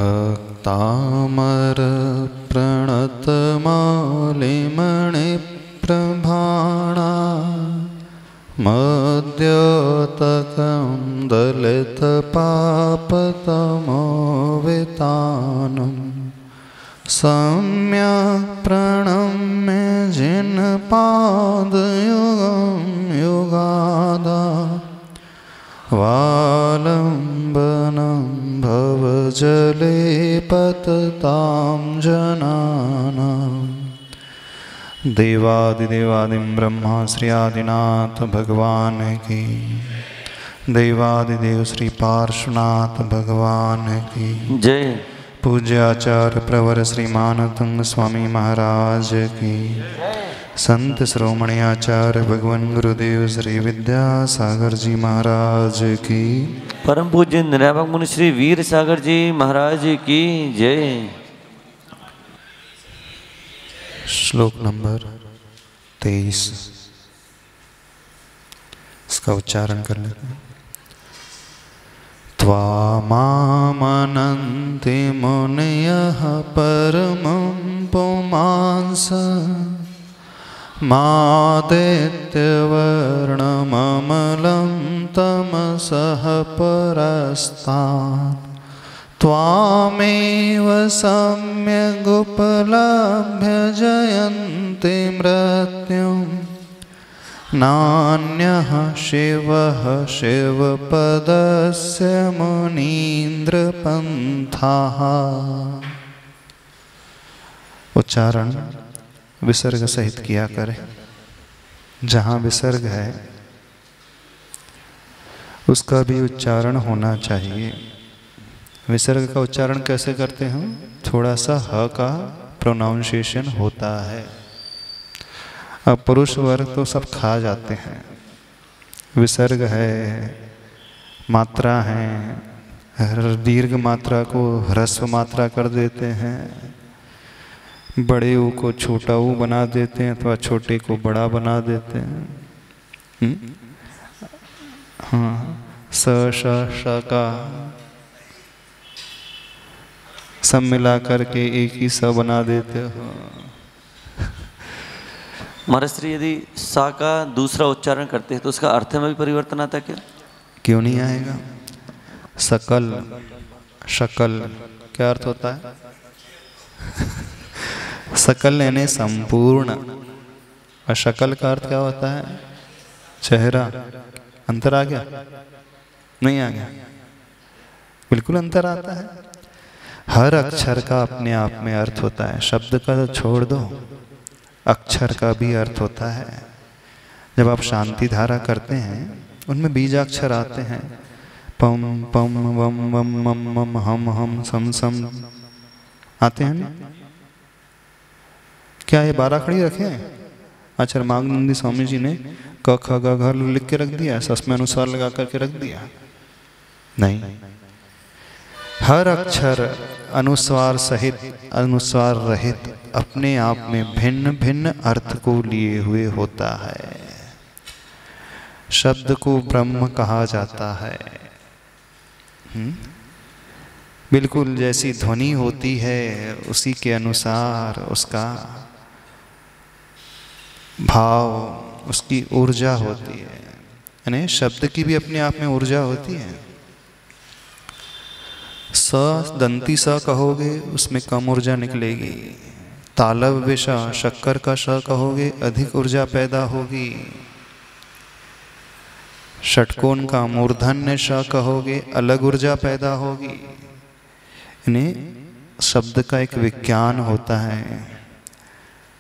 भक्तामर प्रणतमालिमणिप्रभाणा मद्योतकं दलितपापतमोवितानं सम्यक् प्रणम्य जिनपादयुगं युगादा वालम्बनं भवजले पततां जनानां देवादिदेवादिं ब्रह्मा श्री आदिनाथ भगवान की, देवादिदेव श्री पार्श्वनाथ भगवान की जय। पूज्य आचार्य प्रवर श्री मानतंग स्वामी महाराज की, संत श्रोमणी आचार्य भगवान गुरुदेव श्री विद्यासागर जी महाराज की, परम पूज्य निरामक मुनि श्री वीर सागर जी महाराज की जय। श्लोक नंबर 23, इसका उच्चारण कर लेते हैं। त्वामामनन्ति मुनयः परमं पुमांस मादित्यवर्णममलं तमसः परस्तात् त्वामेव सम्यगुपलभ्य जयन्ति मृत्युं नान्यः शिवः शिवपदस्य मुनीन्द्रपन्थाः। उच्चारण विसर्ग सहित किया करें। जहाँ विसर्ग है उसका भी उच्चारण होना चाहिए। विसर्ग का उच्चारण कैसे करते हैं? थोड़ा सा ह का प्रोनाउंसिएशन होता है। अब पुरुष वर्ग तो सब खा जाते हैं। विसर्ग है, मात्रा है, दीर्घ मात्रा को ह्रस्व मात्रा कर देते हैं, बड़े ऊ को छोटा ऊ बना देते हैं अथवा छोटे को बड़ा बना देते हैं। हाँ, स श श का सब मिला करके एक ही स बना देते हो। महाराज श्री यदि सा का दूसरा उच्चारण करते हैं तो उसका अर्थ में भी परिवर्तन आता है क्या? क्यों नहीं आएगा? सकल, शकल क्या अर्थ होता है? सकल यानी संपूर्ण, और शकल का अर्थ क्या होता है? चेहरा। अंतर आ गया? नहीं आ गया? बिल्कुल अंतर आता है। हर अक्षर का अपने आप में अर्थ होता है। शब्द का तो छोड़ दो, अक्षर का भी अर्थ होता है। जब आप शांति धारा करते हैं उनमें बीजाक्षर आते हैं। पम पम वम वम मम मम हम हम सम सम आते हैं ना? क्या ये 12 खड़ी रखे हैं? आचार्य मागनंदी स्वामी जी ने क ख ग घ लिख के रख दिया, सस में अनुसार लगा करके रख दिया? नहीं, हर अक्षर अनुस्वार सहित अनुस्वार रहित अपने आप में भिन्न भिन्न अर्थ को लिए हुए होता है। शब्द को ब्रह्म कहा जाता है। बिल्कुल जैसी ध्वनि होती है उसी के अनुसार उसका भाव, उसकी ऊर्जा होती है। यानी शब्द की भी अपने आप में ऊर्जा होती है। स दंती स कहोगे उसमें कम ऊर्जा निकलेगी। तालव विषा शक्कर का श कहोगे अधिक ऊर्जा पैदा होगी। षटकोण का मूर्धन्य श कहोगे अलग ऊर्जा पैदा होगी। यानी शब्द का एक विज्ञान होता है।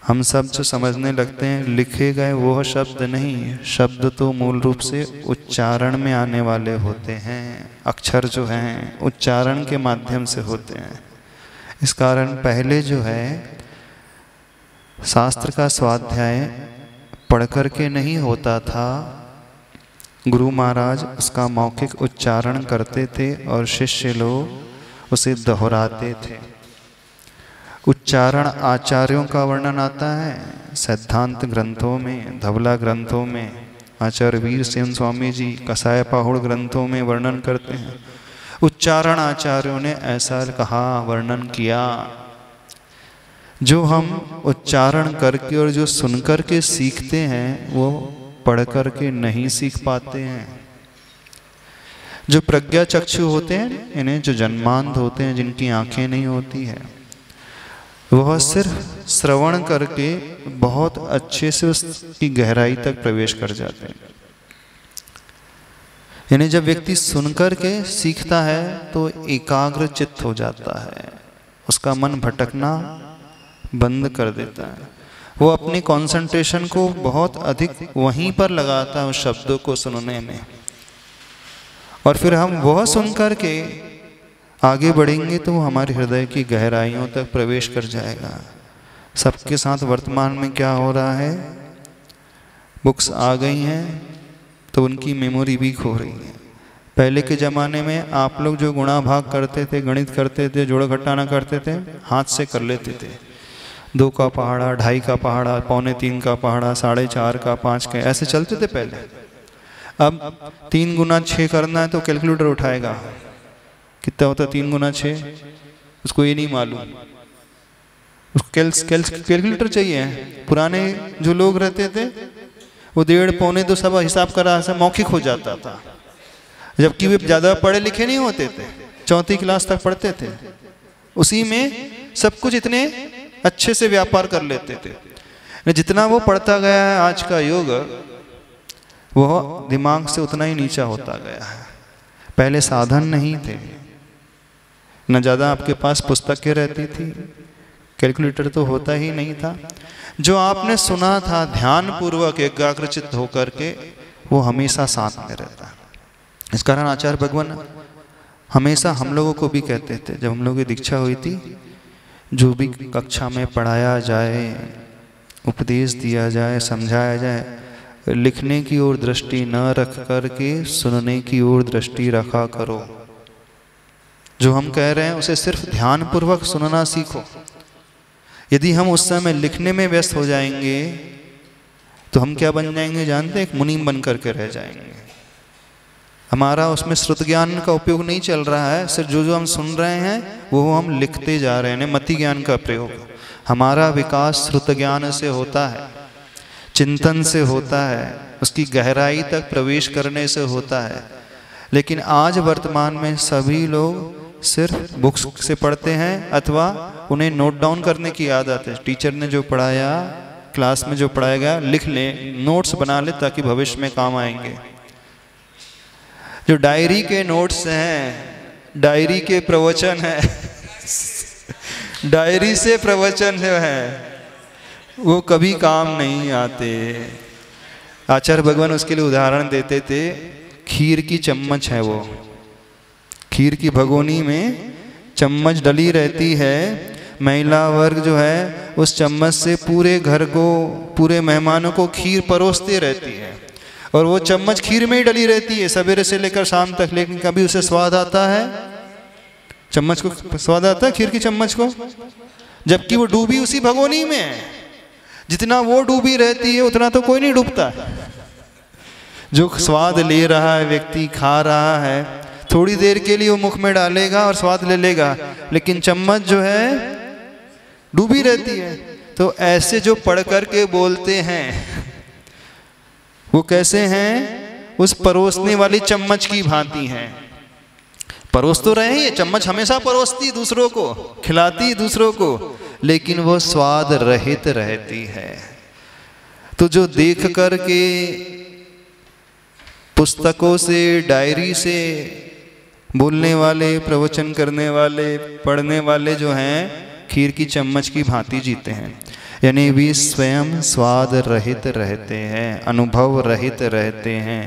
हम सब जो समझने लगते हैं लिखे गए वो शब्द नहीं, शब्द तो मूल रूप से उच्चारण में आने वाले होते हैं। अक्षर जो हैं उच्चारण के माध्यम से होते हैं। इस कारण पहले जो है शास्त्र का स्वाध्याय पढ़ कर के नहीं होता था। गुरु महाराज उसका मौखिक उच्चारण करते थे और शिष्य लोग उसे दोहराते थे। उच्चारण आचार्यों का वर्णन आता है सिद्धांत ग्रंथों में, धवला ग्रंथों में, आचार्य वीर सेन स्वामी जी कसाय पाहुड़ ग्रंथों में वर्णन करते हैं। उच्चारण आचार्यों ने ऐसा कहा, वर्णन किया, जो हम उच्चारण करके और जो सुन करके सीखते हैं वो पढ़ करके नहीं सीख पाते हैं। जो प्रज्ञा चक्षु होते हैं, इन्हें जो जन्मांध होते हैं, जिनकी आंखें नहीं होती है, वह सिर्फ श्रवण करके बहुत अच्छे से उसकी गहराई तक प्रवेश कर जाते हैं। यानी जब व्यक्ति सुनकर के सीखता है तो एकाग्र चित्त हो जाता है, उसका मन भटकना बंद कर देता है, वो अपने कंसंट्रेशन को बहुत अधिक वहीं पर लगाता है उस शब्दों को सुनने में। और फिर हम वह सुनकर के आगे बढ़ेंगे तो वो हमारे हृदय की गहराइयों तक प्रवेश कर जाएगा। सबके साथ वर्तमान में क्या हो रहा है, बुक्स आ गई हैं तो उनकी मेमोरी वीक हो रही है। पहले के ज़माने में आप लोग जो गुणा भाग करते थे, गणित करते थे, जोड़ घटाना करते थे, हाथ से कर लेते थे। 2 का पहाड़ा, 2.5 का पहाड़ा, 3.25 का पहाड़ा, 4.5 का, 5 का, ऐसे चलते थे पहले। अब 3 गुना 6 करना है तो कैलकुलेटर उठाएगा, कितना होता है 3 गुना 6, उसको ये नहीं मालूम, उसको कैलकुलेटर चाहिए। पुराने जो लोग रहते थे वो 1.5 पौने 2 सब हिसाब करा से मौखिक हो जाता था, जबकि वे ज़्यादा पढ़े लिखे नहीं होते थे, 4वीं क्लास तक पढ़ते थे, उसी में सब कुछ इतने अच्छे से व्यापार कर लेते थे। जितना वो पढ़ता गया है आज का युग, वह दिमाग से उतना ही नीचा होता गया है। पहले साधन नहीं थे, न ज़्यादा आपके पास पुस्तकें रहती थी, कैलकुलेटर तो होता ही नहीं था। जो आपने सुना था ध्यान पूर्वक एकाग्रचित्त होकर के, वो हमेशा साथ में रहता है। इस कारण आचार्य भगवान हमेशा हम लोगों को भी कहते थे, जब हम लोगों की दीक्षा हुई थी, जो भी कक्षा में पढ़ाया जाए, उपदेश दिया जाए, समझाया जाए, लिखने की ओर दृष्टि न रख करके सुनने की ओर दृष्टि रखा करो। जो हम कह रहे हैं उसे सिर्फ ध्यान पूर्वक सुनना सीखो। यदि हम उस समय लिखने में व्यस्त हो जाएंगे तो हम क्या बन जाएंगे जानते हैं, एक मुनीम बन करके रह जाएंगे। हमारा उसमें श्रुत ज्ञान का उपयोग नहीं चल रहा है, सिर्फ जो जो हम सुन रहे हैं वो हम लिखते जा रहे हैं, मति ज्ञान का प्रयोग। हमारा विकास श्रुत ज्ञान से होता है, चिंतन से होता है, उसकी गहराई तक प्रवेश करने से होता है। लेकिन आज वर्तमान में सभी लोग सिर्फ बुक्स से पढ़ते हैं अथवा उन्हें नोट डाउन करने की आदत है। टीचर ने जो पढ़ाया, क्लास में जो पढ़ाया गया, लिख ले, नोट्स बना ले ताकि भविष्य में काम आएंगे। जो डायरी के नोट्स हैं, डायरी के प्रवचन है डायरी से प्रवचन जो है वो कभी काम नहीं आते। आचार्य भगवान उसके लिए उदाहरण देते थे, खीर की चम्मच है, वो खीर की भगोनी में चम्मच डली रहती है, महिला वर्ग जो है उस चम्मच से पूरे घर को, पूरे मेहमानों को खीर परोसती रहती है, और वो चम्मच खीर में ही डली रहती है सवेरे से लेकर शाम तक। लेकिन कभी उसे स्वाद आता है, चम्मच को स्वाद आता है खीर की चम्मच को, जबकि वो डूबी उसी भगोनी में है। जितना वो डूबी रहती है उतना तो कोई नहीं डूबता। जो स्वाद ले रहा है व्यक्ति, खा रहा है, थोड़ी देर के लिए वो मुख में डालेगा और स्वाद ले लेगा, लेकिन चम्मच जो है डूबी रहती है। तो ऐसे जो पढ़ कर के बोलते हैं वो कैसे हैं, उस परोसने वाली चम्मच की भांति हैं। परोस तो रहे हैं, चम्मच हमेशा परोसती दूसरों को, खिलाती दूसरों को, लेकिन वो स्वाद रहित रहती है। तो जो देख कर के पुस्तकों से, डायरी से बोलने वाले, प्रवचन करने वाले, पढ़ने वाले जो हैं, खीर की चम्मच की भांति जीते हैं। यानी वे स्वयं स्वाद रहित रहते हैं, अनुभव रहित रहते हैं,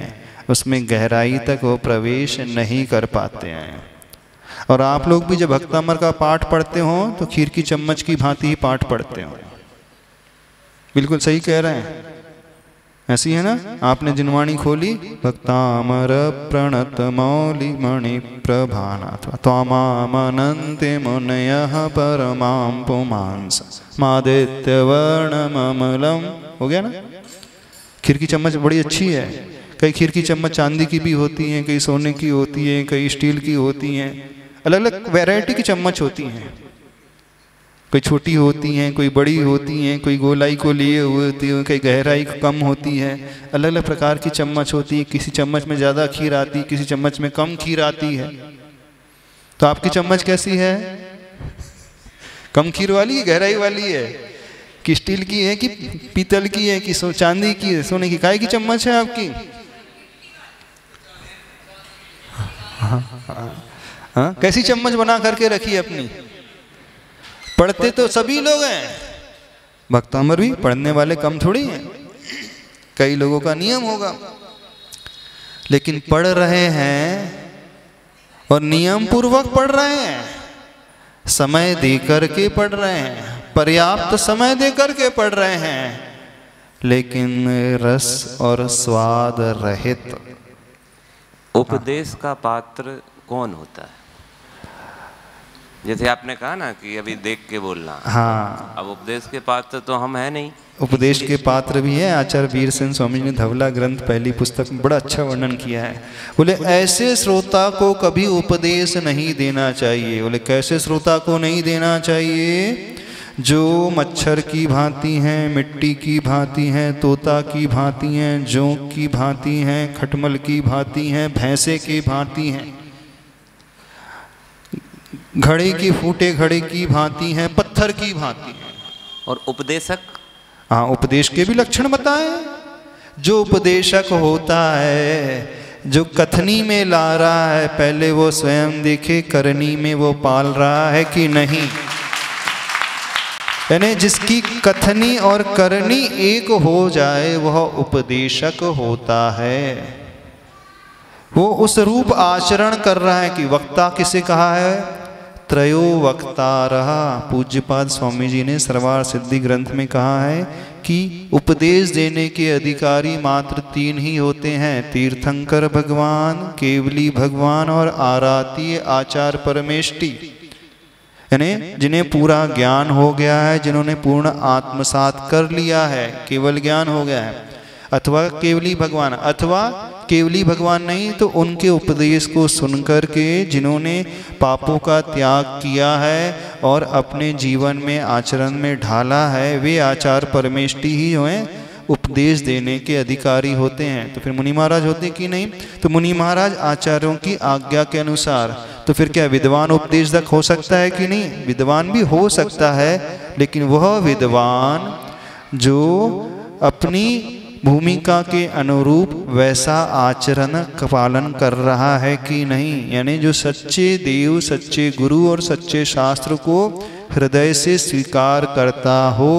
उसमें गहराई तक वो प्रवेश नहीं कर पाते हैं। और आप लोग भी जब भक्तामर का पाठ पढ़ते हो तो खीर की चम्मच की भांति ही पाठ पढ़ते हो। बिल्कुल सही कह रहे हैं, ऐसी है ना। आपने जिनवाणी खोली, भक्तामर प्रणत मौलि मणि प्रभानाथ त्वामामनन्ते मुनयः परमां पुमांस मादित्य वर्णममलम, हो गया ना। खीर की चम्मच बड़ी अच्छी है, कई खीर की चम्मच चांदी की भी होती हैं, कई सोने की होती हैं, कई स्टील की होती हैं, अलग अलग वैरायटी की चम्मच होती हैं। कोई छोटी होती हैं, कोई बड़ी होती हैं, कोई गोलाई को लिए हुए होती है, कई गहराई कम होती है, अलग अलग प्रकार की चम्मच होती है। किसी चम्मच में ज़्यादा खीर आती है, किसी चम्मच में कम खीर आती है। तो आपकी चम्मच कैसी है? कम खीर वाली है, गहराई वाली है, कि स्टील की है, कि पीतल की है, कि चांदी की है, सोने की? काय की चम्मच है आपकी? हाँ, कैसी चम्मच बना करके रखी है अपनी? पढ़ते तो सभी लोग हैं, भक्तामर भी पढ़ने वाले कम थोड़ी हैं। कई लोगों का नियम होगा, लेकिन पढ़ रहे हैं और नियम पूर्वक पढ़ रहे हैं, समय दे करके पढ़ रहे हैं, पर्याप्त समय दे करके पढ़ रहे हैं, लेकिन रस और स्वाद रहित। उपदेश का पात्र कौन होता है? जैसे आपने कहा ना कि अभी देख के बोलना। हाँ, अब उपदेश के पात्र तो हम है नहीं। उपदेश के पात्र भी हैं। आचार्य वीर सेन स्वामी जी ने धवला ग्रंथ पहली पुस्तक में बड़ा अच्छा वर्णन किया है। बोले ऐसे श्रोता को कभी उपदेश नहीं देना चाहिए। बोले कैसे श्रोता को नहीं देना चाहिए? जो मच्छर की भांति हैं, मिट्टी की भांति हैं, तोता की भांति हैं, जोंक की भांति हैं, खटमल की भांति हैं, भैंसे की भांति हैं, घड़े की फूटे घड़े की भांति हैं, पत्थर की भांति हैं। और उपदेशक? हाँ, उपदेश के भी लक्षण बताए। जो उपदेशक होता है, जो कथनी में ला रहा है, पहले वो स्वयं देखे करनी में वो पाल रहा है कि नहीं। यानी जिसकी कथनी और करनी एक हो जाए वह उपदेशक होता है। वो उस रूप आचरण कर रहा है कि वक्ता किसे कहा है? त्रयो वक्ता रहा। पूज्यपाद स्वामी जी ने सर्वार सिद्धि ग्रंथ में कहा है कि उपदेश देने के अधिकारी मात्र 3 ही होते हैं, तीर्थंकर भगवान, केवली भगवान और आरातीय आचार परमेष्टि। यानी जिन्हें पूरा ज्ञान हो गया है, जिन्होंने पूर्ण आत्मसात कर लिया है, केवल ज्ञान हो गया है, अथवा केवली भगवान, अथवा केवली भगवान नहीं तो उनके उपदेश को सुनकर के जिन्होंने पापों का त्याग किया है और अपने जीवन में आचरण में ढाला है, वे आचार परमेष्टि ही जो हैं उपदेश देने के अधिकारी होते हैं। तो फिर मुनि महाराज होते कि नहीं? तो मुनि महाराज आचार्यों की आज्ञा के अनुसार। तो फिर क्या विद्वान उपदेशक हो सकता है कि नहीं? विद्वान भी हो सकता है, लेकिन वह विद्वान जो अपनी भूमिका के अनुरूप वैसा आचरण का पालन कर रहा है कि नहीं। यानी जो सच्चे देव, सच्चे गुरु और सच्चे शास्त्र को हृदय से स्वीकार करता हो।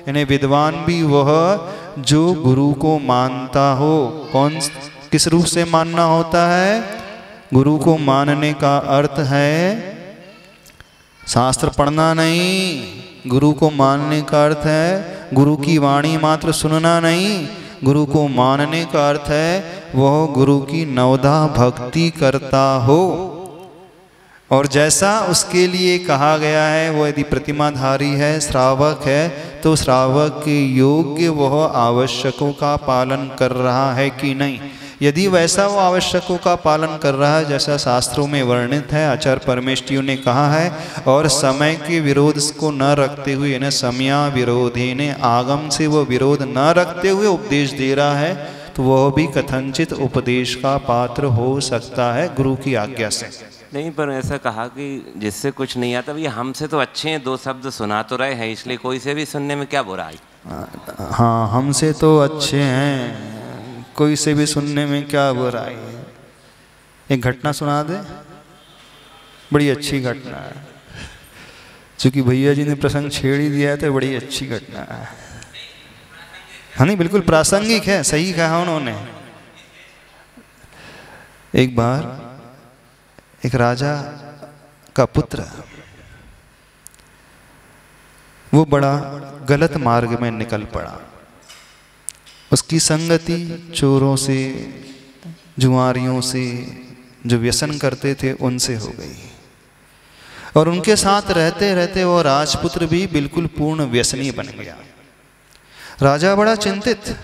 यानी विद्वान भी वह जो गुरु को मानता हो। किस रूप से मानना होता है? गुरु को मानने का अर्थ है शास्त्र पढ़ना नहीं, गुरु को मानने का अर्थ है गुरु की वाणी मात्र सुनना नहीं, गुरु को मानने का अर्थ है वह गुरु की नवधा भक्ति करता हो। और जैसा उसके लिए कहा गया है, वो यदि प्रतिमाधारी है, श्रावक है, तो श्रावक के योग्य वह आवश्यकों का पालन कर रहा है कि नहीं। यदि वैसा वो आवश्यकों का पालन कर रहा है जैसा शास्त्रों में वर्णित है, आचार्य परमेष्टियों ने कहा है, और समय के विरोध को न रखते हुए, यानी समया विरोधी ने आगम से वो विरोध न रखते हुए उपदेश दे रहा है, तो वह भी कथनचित उपदेश का पात्र हो सकता है गुरु की आज्ञा से। नहीं, पर ऐसा कहा कि जिससे कुछ नहीं आता, भैया हमसे तो अच्छे हैं, 2 शब्द सुना तो रहे हैं, इसलिए कोई से भी सुनने में क्या बुराई। हाँ, हमसे तो अच्छे हैं, कोई से भी सुनने में क्या बुराई है। एक घटना सुना दे, बड़ी अच्छी घटना है, चूँकि भैया जी ने प्रसंग छेड़ ही दिया है तो बड़ी अच्छी घटना है। हाँ नहीं, बिल्कुल प्रासंगिक है, सही कहा उन्होंने। एक बार एक राजा का पुत्र, वो बड़ा गलत मार्ग में निकल पड़ा। उसकी संगति चोरों से, जुआरियों से, जो व्यसन करते थे उनसे हो गई, और उनके साथ रहते रहते वो राजपुत्र भी बिल्कुल पूर्ण व्यसनी बन गया। राजा बड़ा चिंतित,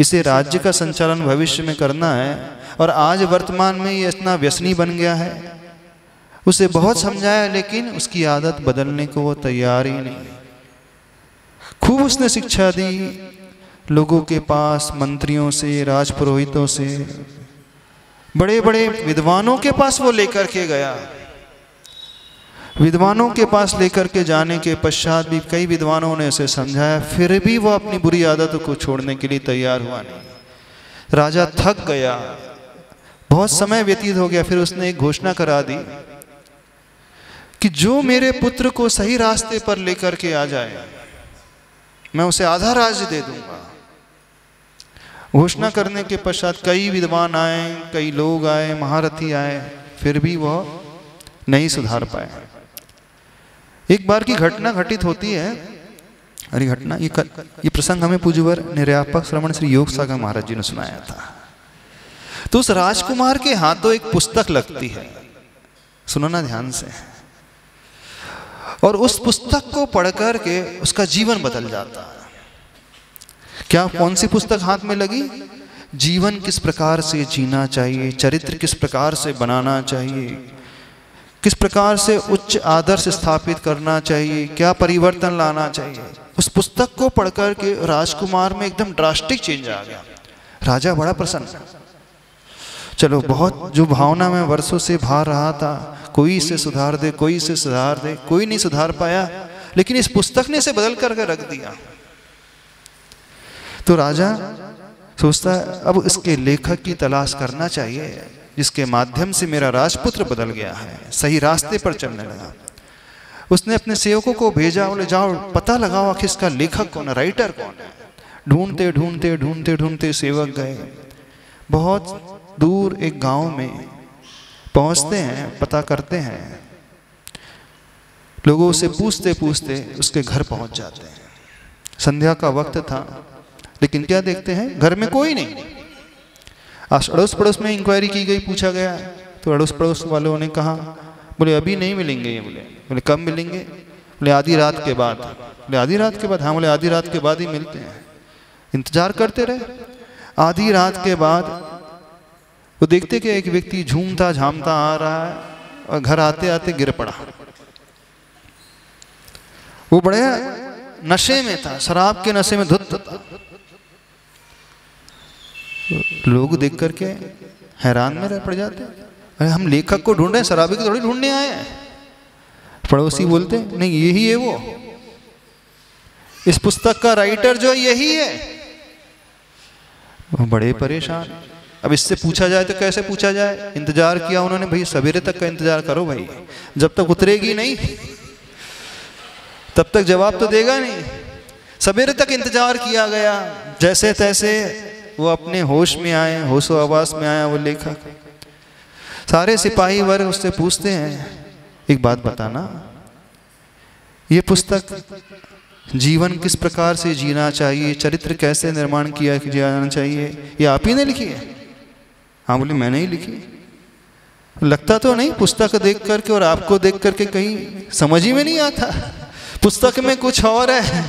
इसे राज्य का संचालन भविष्य में करना है और आज वर्तमान में ये इतना व्यसनी बन गया है। उसे बहुत समझाया लेकिन उसकी आदत बदलने को वो तैयार ही नहीं। खूब उसने शिक्षा दी, लोगों के पास, मंत्रियों से, राजपुरोहितों से, बड़े बड़े विद्वानों के पास वो लेकर के गया। विद्वानों के पास लेकर के जाने के पश्चात भी कई विद्वानों ने उसे समझाया, फिर भी वो अपनी बुरी आदतों को छोड़ने के लिए तैयार हुआ नहीं। राजा थक गया, बहुत समय व्यतीत हो गया। फिर उसने एक घोषणा करा दी कि जो मेरे पुत्र को सही रास्ते पर लेकर के आ जाए मैं उसे आधा राज्य दे दूंगा। घोषणा करने के पश्चात कई विद्वान आए, कई लोग आए, महारथी आए, फिर भी वह नहीं सुधार पाए। एक बार की घटना घटित होती है। अरे घटना ये प्रसंग हमें पूज्यवर निर्यापक श्रवण श्री योग सागर महाराज जी ने सुनाया था। तो उस राजकुमार के हाथों एक पुस्तक लगती है, सुनो ना ध्यान से, और उस पुस्तक को पढ़कर के उसका जीवन बदल जाता है। क्या, कौन सी पुस्तक हाथ में लगी? जीवन किस प्रकार से जीना चाहिए, चरित्र किस प्रकार से बनाना चाहिए, किस प्रकार से उच्च आदर्श स्थापित करना चाहिए, क्या परिवर्तन लाना चाहिए। उस पुस्तक को पढ़कर के राजकुमार में एकदम ड्रास्टिक चेंज आ गया। राजा बड़ा प्रसन्न। चलो, बहुत जो भावना में वर्षों से भार रहा था, कोई इसे सुधार दे, कोई इसे सुधार दे, कोई नहीं सुधार पाया, लेकिन इस पुस्तक ने इसे बदल करके रख दिया। तो राजा सोचता है अब इसके लेखक की तलाश करना चाहिए, जिसके माध्यम से मेरा राजपुत्र बदल गया है, सही रास्ते पर चलने लगा। उसने अपने सेवकों को भेजा, बोले जाओ पता लगाओ आखिर इसका लेखक कौन है, राइटर कौन है। ढूंढते ढूंढते ढूंढते ढूंढते सेवक गए, बहुत दूर एक गांव में पहुंचते हैं, पता करते हैं, लोगों से पूछते पूछते उसके घर पहुंच जाते हैं। संध्या का वक्त था, लेकिन क्या देखते हैं, घर में कोई नहीं। अड़ोस पड़ोस में इंक्वायरी की गई, पूछा गया, तो अड़ोस पड़ोस वालों ने कहा, बोले अभी नहीं मिलेंगे ये। बोले कब मिलेंगे? बोले आधी रात के बाद। बोले आधी रात के बाद? हाँ। बोले आधी रात के बाद ही मिलते हैं। इंतजार करते रहे। आधी रात के बाद वो देखते कि एक व्यक्ति झूमता झामता आ रहा है और घर आते आते गिर पड़ा। वो बड़े नशे में था, शराब के नशे में धुत था। लोग देख करके हैरान में पड़ जाते, अरे हम लेखक को ढूंढ रहे हैं, शराबी को थोड़ी ढूंढने आए हैं। पड़ोसी बोलते नहीं यही है वो, इस पुस्तक का राइटर जो यही है। वो बड़े परेशान। अब इससे पूछा जाए तो कैसे पूछा जाए? इंतजार किया उन्होंने, भाई सवेरे तक का इंतजार करो भाई, जब तक उतरेगी नहीं तब तक जवाब तो देगा नहीं। सवेरे तक इंतजार किया गया, जैसे तैसे वो अपने होश में आए, होशो आवास में आया वो लेखक। सारे सिपाही वर्ग उससे पूछते हैं एक बात बताना, ये पुस्तक जीवन किस प्रकार से जीना चाहिए, चरित्र कैसे निर्माण किया जाना चाहिए, ये आप ही ने लिखी है? हाँ। बोले मैंने ही लिखी। लगता तो नहीं, पुस्तक देख करके और आपको देख करके कहीं समझ ही में नहीं आता। पुस्तक में कुछ और है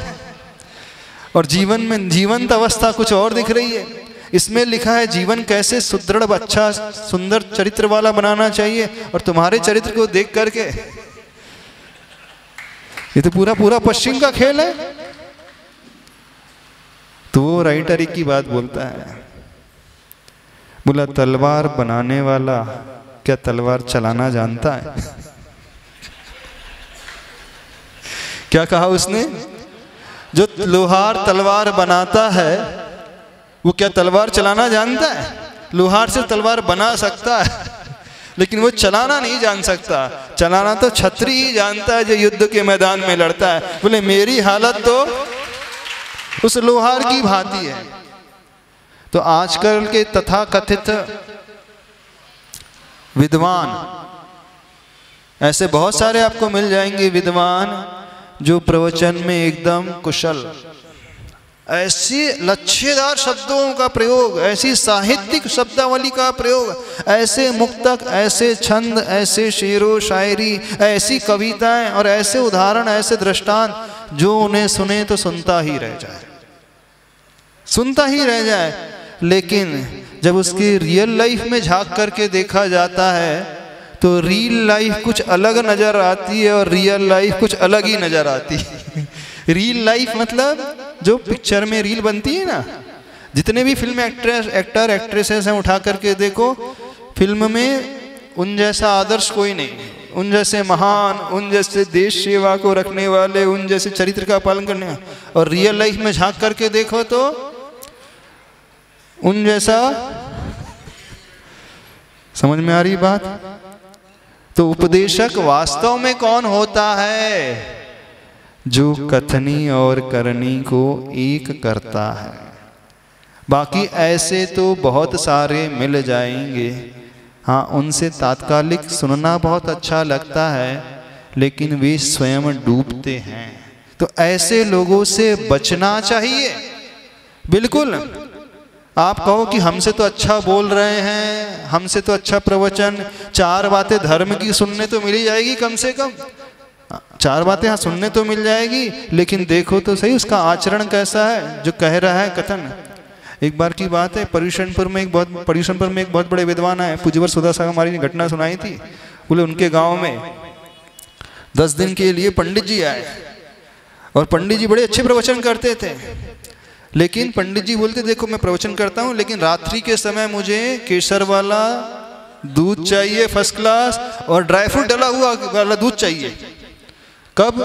और जीवन में जीवंत अवस्था कुछ और दिख रही है। इसमें लिखा है जीवन कैसे सुदृढ़, अच्छा, सुंदर चरित्र वाला बनाना चाहिए, और तुम्हारे चरित्र को देख करके ये तो पूरा पूरा पश्चिम का खेल है। तो वो राइटर एक ही बात बोलता है, बोला तलवार बनाने वाला क्या तलवार चलाना जानता है? क्या कहा उसने? जो लोहार तलवार बनाता है वो क्या तलवार चलाना जानता है? लोहार से तलवार बना सकता है लेकिन वो चलाना नहीं जान सकता। चलाना तो छत्री ही जानता है जो युद्ध के मैदान में लड़ता है। बोले मेरी हालत तो उस लोहार की भांति है। तो आजकल के तथाकथित विद्वान ऐसे बहुत सारे आपको मिल जाएंगे, विद्वान जो प्रवचन में एकदम कुशल, ऐसी लच्छेदार शब्दों का प्रयोग, ऐसी साहित्यिक शब्दावली का प्रयोग, ऐसे मुक्तक, ऐसे छंद, ऐसे शेरो शायरी, ऐसी कविताएं और ऐसे उदाहरण, ऐसे दृष्टांत जो उन्हें सुने तो सुनता ही रह जाए। सुनता ही रह जाए। लेकिन जब उसकी रियल लाइफ में झांक करके देखा जाता है तो रियल लाइफ कुछ अलग नजर आती है और रियल लाइफ कुछ अलग ही नजर आती है। रियल लाइफ मतलब जो पिक्चर में रील बनती है ना, जितने भी फिल्म एक्टर एक्ट्रेसेस हैं उठा करके देखो, फिल्म में उन जैसा आदर्श कोई नहीं, उन जैसे महान, उन जैसे देश सेवा को रखने वाले, उन जैसे चरित्र का पालन करने वाले। और रियल लाइफ में झांक करके देखो तो उन जैसा, समझ में आ रही बात? तो उपदेशक वास्तव में कौन होता है? जो कथनी और करनी को एक करता है। बाकी ऐसे तो बहुत सारे मिल जाएंगे, हाँ उनसे तात्कालिक सुनना बहुत अच्छा लगता है, लेकिन वे स्वयं डूबते हैं। तो ऐसे लोगों से बचना चाहिए। बिल्कुल, आप कहो कि हमसे तो अच्छा बोल रहे हैं, हमसे तो अच्छा प्रवचन, 4 बातें धर्म की सुनने तो मिल ही जाएगी, कम से कम 4 बातें हाँ सुनने तो मिल जाएगी, लेकिन देखो तो सही उसका आचरण कैसा है जो कह रहा है कथन। एक बार की बात है, पर्यूषणपुर में एक बहुत बड़े विद्वान आए, पूज्यवर सुधा सागर हमारी ने घटना सुनाई थी। बोले उनके गांव में 10 दिन के लिए पंडित जी आए और पंडित जी बड़े अच्छे प्रवचन करते थे, लेकिन पंडित जी बोलते देखो मैं प्रवचन करता हूँ, लेकिन रात्रि के समय मुझे केसर वाला दूध चाहिए फर्स्ट क्लास और ड्राई फ्रूट डला हुआ वाला दूध चाहिए। कब?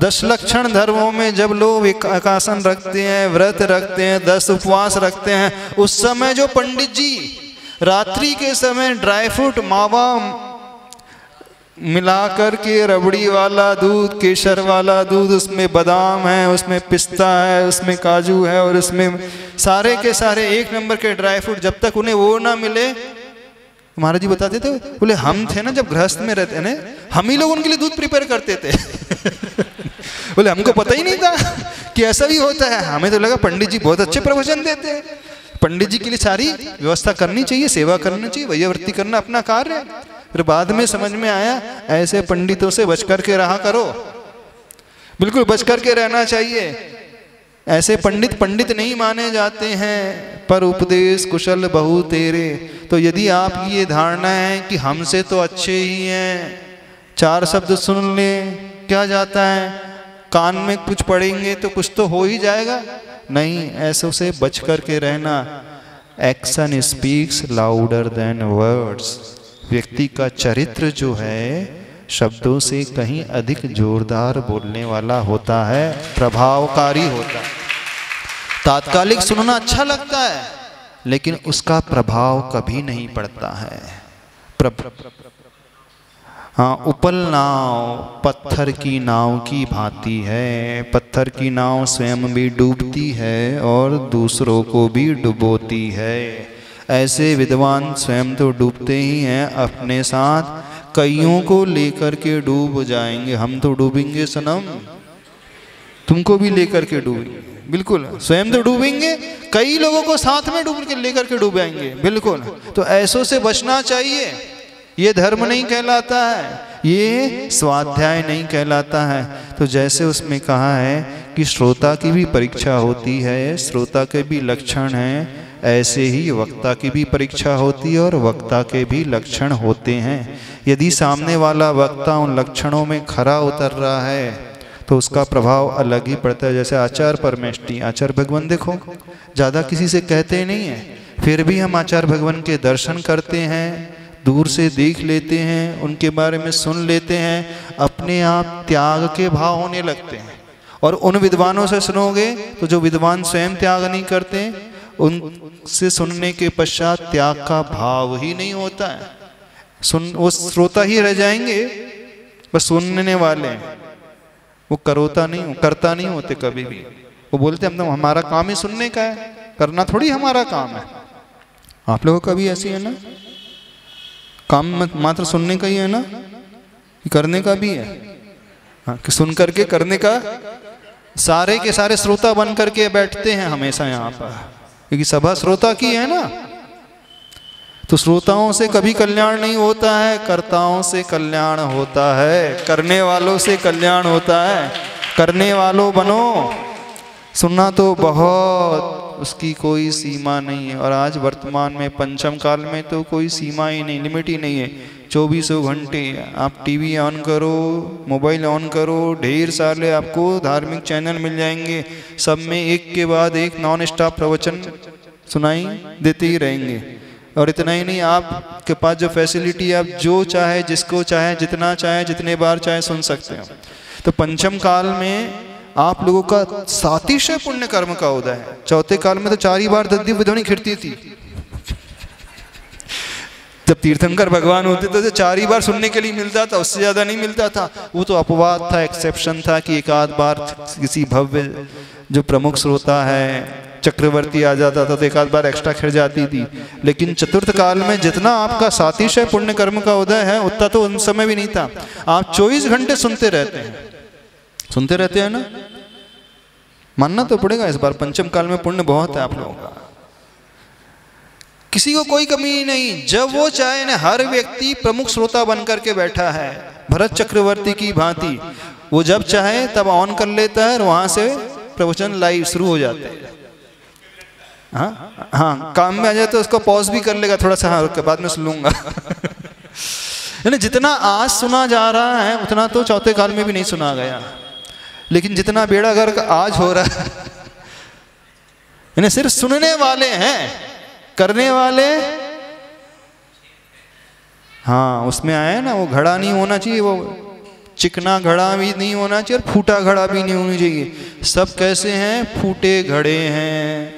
10 लक्षण धर्मों में जब लोग एकासन रखते हैं, व्रत रखते हैं, 10 उपवास रखते हैं, उस समय जो पंडित जी रात्रि के समय ड्राई फ्रूट मावा मिला करके रबड़ी वाला दूध, केसर वाला दूध, उसमें बादाम है, उसमें पिस्ता है, उसमें काजू है और उसमें सारे के सारे 1 नंबर के ड्राई फ्रूट, जब तक उन्हें वो ना मिले, महाराज जी बताते थे, बोले हम थे ना जब गृहस्थ में रहते हैं, हम ही लोग उनके लिए दूध प्रिपेयर करते थे। बोले हमको पता ही नहीं था कि ऐसा भी होता है, हमें तो लगा पंडित जी बहुत अच्छे प्रवचन देते हैं, पंडित जी के लिए सारी व्यवस्था करनी चाहिए, सेवा करनी चाहिए, वैयावृत्ति करना अपना कार्य है। फिर बाद में समझ में आया ऐसे पंडितों से बच करके रहा करो, बिल्कुल बच करके रहना चाहिए। ऐसे पंडित नहीं माने जाते हैं, पर उपदेश कुशल बहु तेरे। तो यदि आपकी ये धारणा है कि हमसे तो अच्छे ही हैं, 4 शब्द सुन ले क्या जाता है, कान में कुछ पढ़ेंगे तो कुछ तो हो ही जाएगा, नहीं, ऐसों से बच करके रहना। Action speaks louder than words. व्यक्ति का चरित्र जो है शब्दों से कहीं अधिक जोरदार बोलने वाला होता है, प्रभावकारी होता है। तात्कालिक सुनना अच्छा लगता है, लेकिन उसका प्रभाव कभी नहीं पड़ता है। हाँ, उपल नाव पत्थर की नाव की भांति है। पत्थर की नाव स्वयं भी डूबती है और दूसरों को भी डुबोती है। ऐसे विद्वान स्वयं तो डूबते ही हैं, अपने साथ कईयों को लेकर के डूब जाएंगे। हम तो डूबेंगे सनम, तुमको भी लेकर के डूबेंगे, बिल्कुल स्वयं तो डूबेंगे, कई लोगों को साथ में डूब के लेकर के डूबेंगे, बिल्कुल। तो ऐसों से बचना चाहिए। ये धर्म नहीं कहलाता है, ये स्वाध्याय नहीं कहलाता है। तो जैसे उसमें कहा है कि श्रोता की भी परीक्षा होती है, श्रोता के भी लक्षण हैं, ऐसे ही वक्ता की भी परीक्षा होती है और वक्ता के भी लक्षण होते हैं। यदि सामने वाला वक्ता उन लक्षणों में खरा उतर रहा है तो उसका प्रभाव अलग ही पड़ता है। जैसे आचार्य परमेष्टि, आचार्य भगवान देखो ज़्यादा किसी से कहते नहीं हैं, फिर भी हम आचार्य भगवान के दर्शन करते हैं, दूर से देख लेते हैं, उनके बारे में सुन लेते हैं, अपने आप त्याग के भाव होने लगते हैं। और उन विद्वानों से सुनोगे तो जो विद्वान स्वयं त्याग नहीं करते, उनसे सुनने के पश्चात त्याग का भाव ही नहीं होता है। वो श्रोता ही रह जाएंगे, बस सुनने वाले, वो करता नहीं होते कभी भी। वो बोलते हम तो हमारा काम ही सुनने का है, करना थोड़ी हमारा काम है। आप लोगों का भी ऐसी है ना, काम मात्र सुनने का ही है ना, कि करने का भी है? हाँ, कि सुन करके करने का। सारे के सारे श्रोता बन करके बैठते हैं हमेशा यहाँ पर, क्योंकि सभा श्रोता की है ना। तो श्रोताओं से कभी कल्याण नहीं होता है, कर्ताओं से कल्याण होता है, करने वालों से कल्याण होता है। करने वालों बनो, सुनना तो बहुत, उसकी कोई सीमा नहीं है। और आज वर्तमान में पंचम काल में तो कोई सीमा ही नहीं, लिमिट ही नहीं है। 24 घंटे आप टीवी ऑन करो, मोबाइल ऑन करो, ढेर सारे आपको धार्मिक चैनल मिल जाएंगे, सब में एक के बाद एक नॉन स्टॉप प्रवचन सुनाई देते ही रहेंगे। और इतना ही नहीं, आपके पास जो फैसिलिटी, आप जो चाहे, जिसको चाहे, जितना चाहे, जितने बार चाहे सुन सकते हो। तो पंचम काल में आप लोगों का सातिशय पुण्य कर्म का उदय है। चौथे काल में तो 4 ही बार दद्दी ध्वनि खिड़ती थी। जब तीर्थंकर भगवान होते तो 4 ही बार सुनने के लिए मिलता था, उससे ज्यादा नहीं मिलता था। वो तो अपवाद था, एक्सेप्शन था कि एक आध बार किसी भव्य जो प्रमुख श्रोता है चक्रवर्ती आ जाता था तो एक आध बार एक्स्ट्रा खिड़ जाती थी। लेकिन चतुर्थ काल में जितना आपका सातिशय पुण्य कर्म का उदय है उतना तो उन समय भी नहीं था। आप 24 घंटे सुनते रहते हैं, सुनते रहते हैं ना। मानना तो पड़ेगा इस बार पंचम काल में पुण्य बहुत है आप लोगों का, किसी को कोई कमी नहीं। जब वो चाहे ना, हर व्यक्ति प्रमुख श्रोता बनकर के बैठा है भरत चक्रवर्ती की भांति। वो जब चाहे तब ऑन कर लेता है और वहां से प्रवचन लाइव शुरू हो जाते हैं। हाँ, काम में आ जाए तो उसको पॉज भी कर लेगा थोड़ा सा, हाँ के बाद में सुन लूंगा। यानी जितना आज सुना जा रहा है उतना तो चौथे काल में भी नहीं सुना गया। लेकिन जितना बेड़ा गर्क आज हो रहा है, यानी सिर्फ सुनने वाले हैं, करने वाले हाँ उसमें आए ना, वो घड़ा नहीं होना चाहिए, वो चिकना घड़ा भी नहीं होना चाहिए और फूटा घड़ा भी नहीं होना चाहिए। सब कैसे हैं? फूटे घड़े हैं।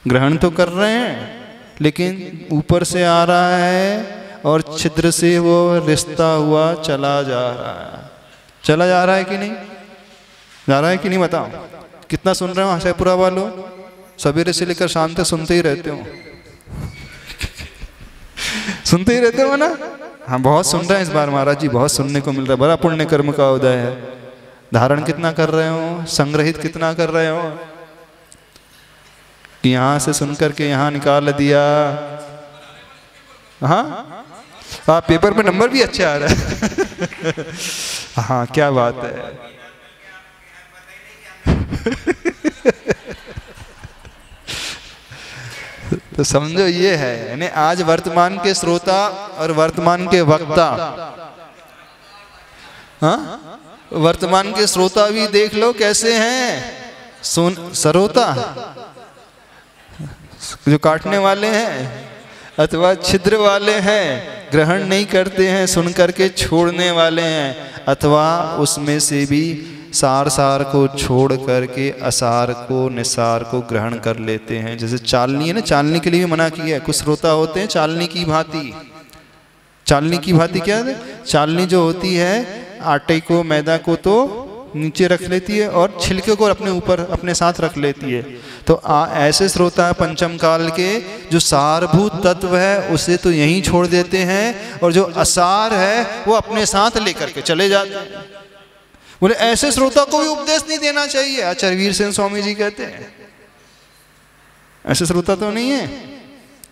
ग्रहण तो कर रहे हैं लेकिन ऊपर से आ रहा है और छिद्र से वो रिश्ता हुआ चला जा रहा है। चला जा रहा है कि नहीं जा रहा है कि नहीं? बताओ कितना सुन रहे हो आशापुरा वालों? सवेरे से लेकर शाम तक सुनते ही रहते हो। सुनते ही रहते हो ना? हाँ, बहुत सुन रहे हैं इस बार महाराज जी, बहुत सुनने को मिल रहा है। बड़ा पुण्य कर्म का उदय है। धारण कितना कर रहे हो, संग्रहित कितना कर रहे हो कि यहाँ से सुन करके यहाँ निकाल दिया। हाँ, आप पेपर में नंबर भी अच्छे आ रहा है। हाँ, क्या बात है। तो समझो ये है, यानी आज वर्तमान के श्रोता और वर्तमान के वक्ता, हाँ वर्तमान के श्रोता भी देख लो कैसे हैं। सुन सरोता जो काटने वाले हैं अथवा छिद्र वाले हैं, ग्रहण नहीं करते हैं, सुन करके छोड़ने वाले हैं, अथवा उसमें से भी सार को छोड़ करके असार को निसार को ग्रहण कर लेते हैं। जैसे चालनी है ना, चालनी के लिए भी मना किया है। कुछ श्रोता होते हैं चालनी की भांति। चालनी की भांति क्या है? चालनी जो होती है आटे को मैदा को तो नीचे रख लेती है और छिलके को अपने ऊपर अपने साथ रख लेती है। तो ऐसे श्रोता है पंचम काल के, जो सारभूत तत्व है उसे तो यहीं छोड़ देते हैं और जो असार है वो अपने साथ लेकर के चले जाते हैं। बोले ऐसे श्रोता को भी उपदेश नहीं देना चाहिए। आचार्य वीर सेन स्वामी जी कहते हैं ऐसे श्रोता तो नहीं है।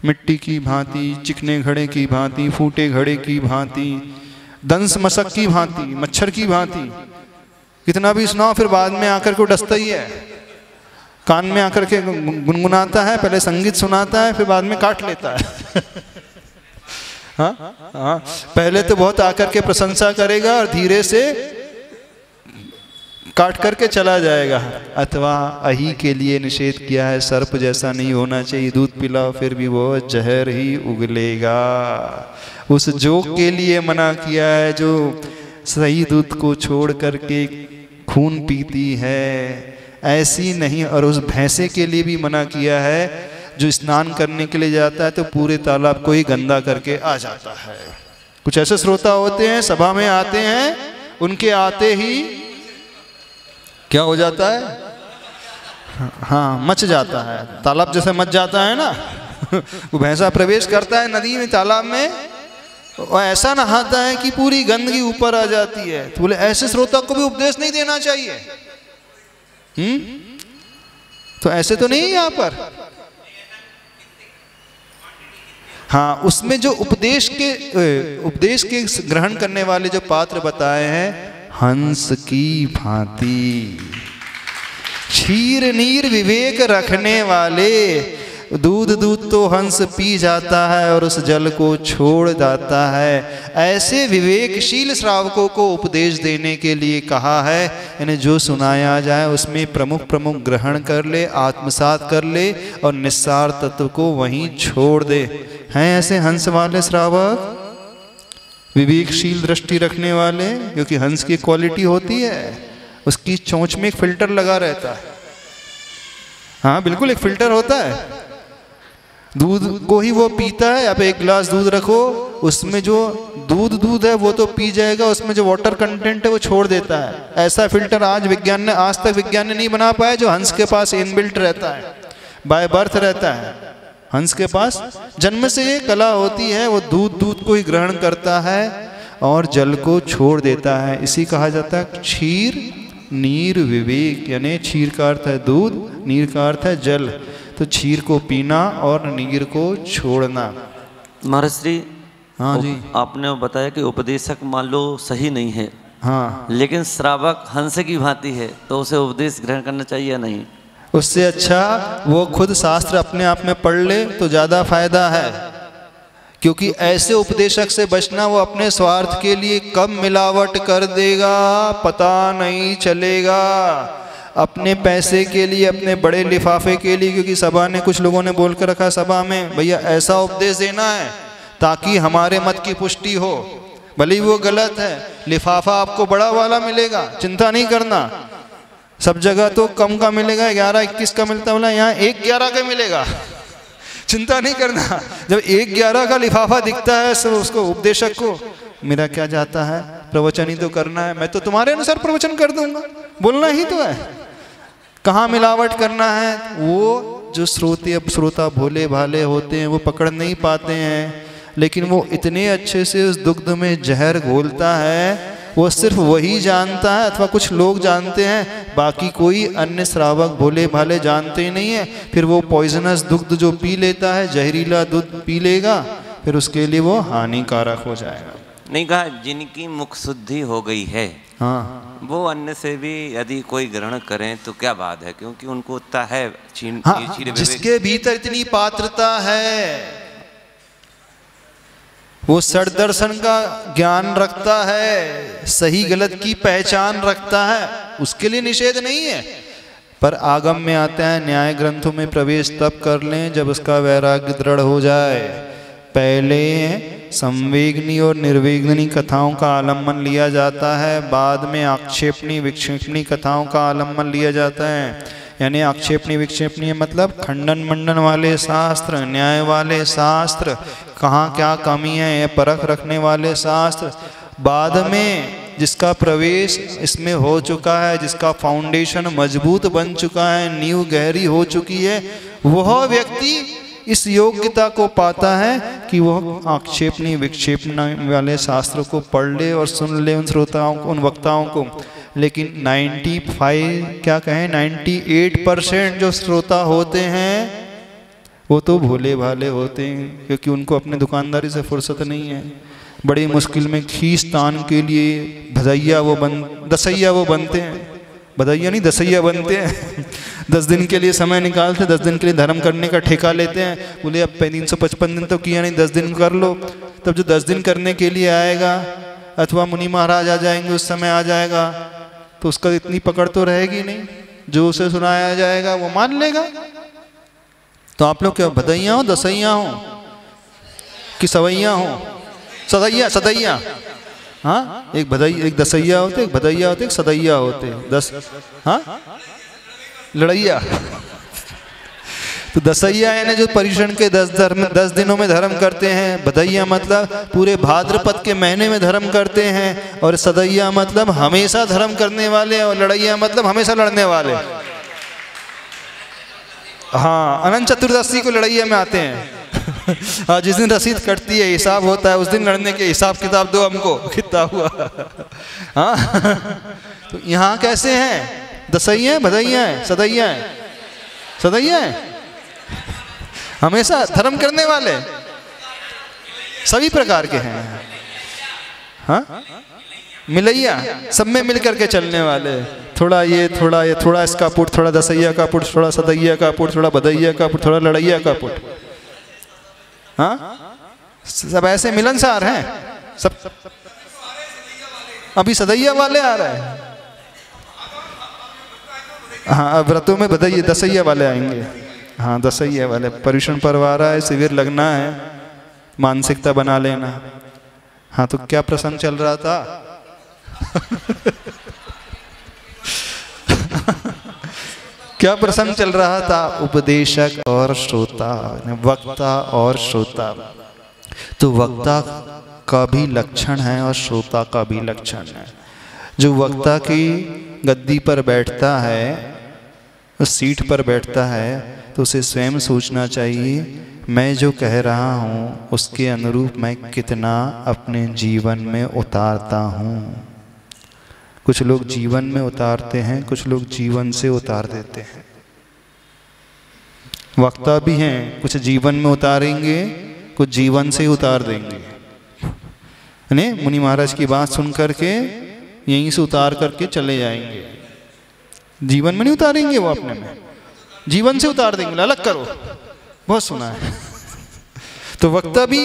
मिट्टी की भांति, चिकने घड़े की भांति, फूटे घड़े की भांति, दंस मशक की भांति, मच्छर की भांति, कितना भी सुनाओ फिर बाद में आकर को डसता ही है। कान में आकर के गुनगुनाता है, पहले संगीत सुनाता है, फिर बाद में काट लेता है। हाँ हाँ, पहले तो बहुत आकर के प्रशंसा करेगा और धीरे से काट करके चला जाएगा। अथवा अही के लिए निषेध किया है, सर्प जैसा नहीं होना चाहिए, दूध पिलाओ फिर भी वो जहर ही उगलेगा। उस जोक के लिए मना किया है जो सही दूध को छोड़ करके खून पीती है, ऐसी नहीं। और उस भैंसे के लिए भी मना किया है जो स्नान करने के लिए जाता है तो पूरे तालाब को ही गंदा करके आ जाता है। कुछ ऐसे श्रोता होते हैं, सभा में आते हैं, उनके आते ही क्या हो जाता है? हाँ, मच जाता है। तालाब जैसे मच जाता है ना। वो भैंसा प्रवेश करता है नदी में, तालाब में, और ऐसा नहाता है कि पूरी गंदगी ऊपर आ जाती है। तो बोले ऐसे श्रोता को भी उपदेश नहीं देना चाहिए। तो ऐसे तो नहीं है यहाँ पर। हाँ, उसमें जो उपदेश के ग्रहण करने वाले जो पात्र बताए हैं, हंस की भांति, क्षीर नीर विवेक रखने वाले, दूध दूध तो हंस पी जाता है और उस जल को छोड़ जाता है। ऐसे विवेकशील श्रावकों को उपदेश देने के लिए कहा है, यानी जो सुनाया जाए उसमें प्रमुख प्रमुख ग्रहण कर ले, आत्मसात कर ले और निस्सार तत्व को वहीं छोड़ दे। हैं ऐसे हंस वाले श्रावक, विवेकशील दृष्टि रखने वाले, क्योंकि हंस की क्वालिटी होती है उसकी चोंच में एक फिल्टर लगा रहता है। हाँ बिल्कुल, एक फिल्टर होता है। दूध को ही वो पीता है। आप एक गिलास दूध रखो, उसमें जो दूध है वो तो पी जाएगा, उसमें जो वाटर कंटेंट है वो छोड़ देता है। ऐसा फिल्टर आज तक विज्ञान ने नहीं बना पाया जो हंस के पास इनबिल्ट रहता है, बाय बर्थ रहता है। हंस के पास जन्म से ये कला होती है, वो दूध को ही ग्रहण करता है और जल को छोड़ देता है। इसी कहा जाता है क्षीर नीर विवेक, यानी क्षीर का अर्थ है दूध, नीर का अर्थ है जल। तो क्षीर को पीना और नीर को छोड़ना। महाराज श्री, हाँ जी, आपने बताया कि उपदेशक मान लो सही नहीं है, हाँ, लेकिन श्रावक हंस की भांति है, तो उसे उपदेश ग्रहण करना चाहिए या नहीं? उससे अच्छा वो खुद शास्त्र अपने आप में पढ़ ले तो ज़्यादा फायदा है। क्योंकि ऐसे उपदेशक से बचना, वो अपने स्वार्थ के लिए कब मिलावट कर देगा पता नहीं चलेगा। अपने पैसे के लिए, अपने बड़े लिफाफे के लिए, क्योंकि सभा ने, कुछ लोगों ने बोल कर रखा सभा में, भैया ऐसा उपदेश देना है ताकि हमारे मत की पुष्टि हो, भले ही वो गलत है। लिफाफा आपको बड़ा वाला मिलेगा, चिंता नहीं करना। सब जगह तो कम का मिलेगा, 11-21 का मिलता बोला, यहाँ 1-11 का मिलेगा, चिंता नहीं करना। जब 1-11 का लिफाफा दिखता है सब उसको, उपदेशक को, मेरा क्या जाता है, प्रवचन ही तो करना है, मैं तो तुम्हारे अनुसार प्रवचन कर दूंगा, बोलना ही तो है, कहाँ मिलावट करना है। वो जो श्रोता भोले भाले होते हैं वो पकड़ नहीं पाते हैं, लेकिन वो इतने अच्छे से उस दुग्ध में जहर घोलता है, वो सिर्फ वही जानता है अथवा कुछ लोग जानते हैं, बाकी कोई अन्य श्रावक भोले भाले जानते ही नहीं है। फिर वो पॉइजनस दुग्ध जो पी लेता है, जहरीला दूध पी लेगा, फिर उसके लिए वो हानिकारक हो जाएगा। नहीं कहा जिनकी मुख शुद्धि हो गई है, हाँ, वो अन्य से भी यदि कोई ग्रहण करें तो क्या बात है, क्योंकि उनको उतना है हाँ, जिसके भीतर इतनी पात्रता है, वो सड़ दर्शन का ज्ञान रखता है, सही गलत की पहचान रखता है, उसके लिए निषेध नहीं है। पर आगम में आता है, न्याय ग्रंथों में प्रवेश तब कर लें जब उसका वैराग्य दृढ़ हो जाए। पहले संवेगनी और निर्वेगनी कथाओं का आलम्बन लिया जाता है, बाद में आक्षेपणी विक्षेपणी कथाओं का आलम्बन लिया जाता है। यानी आक्षेपणी विक्षेपणी मतलब खंडन मंडन वाले शास्त्र, न्याय वाले शास्त्र, कहाँ क्या कमी है ये परख रखने वाले शास्त्र। बाद में जिसका प्रवेश इसमें हो चुका है, जिसका फाउंडेशन मजबूत बन चुका है, नींव गहरी हो चुकी है, वह व्यक्ति इस योग्यता को पाता है कि वह आक्षेपणी विक्षेपणी वाले शास्त्रों को पढ़ ले और सुन ले, उन श्रोताओं को, उन वक्ताओं को। लेकिन 98% जो श्रोता होते हैं वो तो भोले भाले होते हैं, क्योंकि उनको अपने दुकानदारी से फुर्सत नहीं है। बड़ी मुश्किल में खींच तान के लिए दसैया वो बनते हैं, बधैया नहीं दसैया बनते हैं। 10 दिन के लिए समय निकालते, 10 दिन के लिए धर्म करने का ठेका लेते हैं। बोले अब 355 दिन तो किया नहीं, 10 दिन कर लो। तब जो 10 दिन करने के लिए आएगा, अथवा मुनि महाराज आ जाएंगे, उस समय आ जाएगा, तो उसका इतनी पकड़ तो रहेगी नहीं, जो उसे सुनाया जाएगा वो मान लेगा। तो आप लोग क्या भदैया हो, दसैया हो कि सवैया हो? सदैया। हाँ, एक दसैया होते, एक भदैया होते, एक सदैया होते, 10, हाँ, लड़ैया। तो दसैया यानी जो परिषण के 10 दिनों में धर्म करते हैं, भदैया मतलब पूरे भाद्रपद के महीने में धर्म करते हैं, और सदैया मतलब हमेशा धर्म करने वाले, और लड़ैया मतलब हमेशा लड़ने वाले। हाँ, अनंत चतुर्दशी को लड़ैया में आते हैं। हाँ, जिस दिन रसीद कटती है, हिसाब होता है, उस दिन लड़ने के हिसाब किताब दो हमको, कितना हुआ। हाँ, तो यहाँ कैसे हैं? दसैया है, भदैया है, सदैया है, हमेशा धर्म करने वाले सभी प्रकार के हैं। हाँ, मिलैया, सब में मिल करके चलने वाले। थोड़ा ये, थोड़ा ये, थोड़ा इसका पुट, थोड़ा दसैया का पुट, थोड़ा सदैया का पुट, थोड़ा बदैया का पुट, थोड़ा लड़ैया का पुट। हाँ, सब ऐसे मिलनसार हैं सब। अभी सदैया वाले आ रहे हैं। हाँ, व्रतों में बदैया दसैया वाले आएंगे। हाँ, दसैया वाले। पर्युषण पर्व आ रहा है, शिविर लगना है, मानसिकता बना लेना। हाँ, तो क्या प्रसंग चल रहा था? क्या प्रसंग चल रहा था? उपदेशक और श्रोता, वक्ता और श्रोता। तो वक्ता का भी लक्षण है और श्रोता का भी लक्षण है। जो वक्ता की गद्दी पर बैठता है, उस सीट पर बैठता है, तो उसे स्वयं सोचना चाहिए मैं जो कह रहा हूँ उसके अनुरूप मैं कितना अपने जीवन में उतारता हूँ। कुछ लोग जीवन में उतारते हैं, कुछ लोग जीवन से उतार देते हैं। वक्ता भी हैं, कुछ जीवन में उतारेंगे, कुछ जीवन से उतार देंगे। ने मुनि महाराज की बात सुन करके यहीं से उतार करके चले जाएंगे। जीवन में नहीं उतारेंगे वो अपने में, जीवन से उतार देंगे। अलग करो, बहुत सुना है। तो वक्ता भी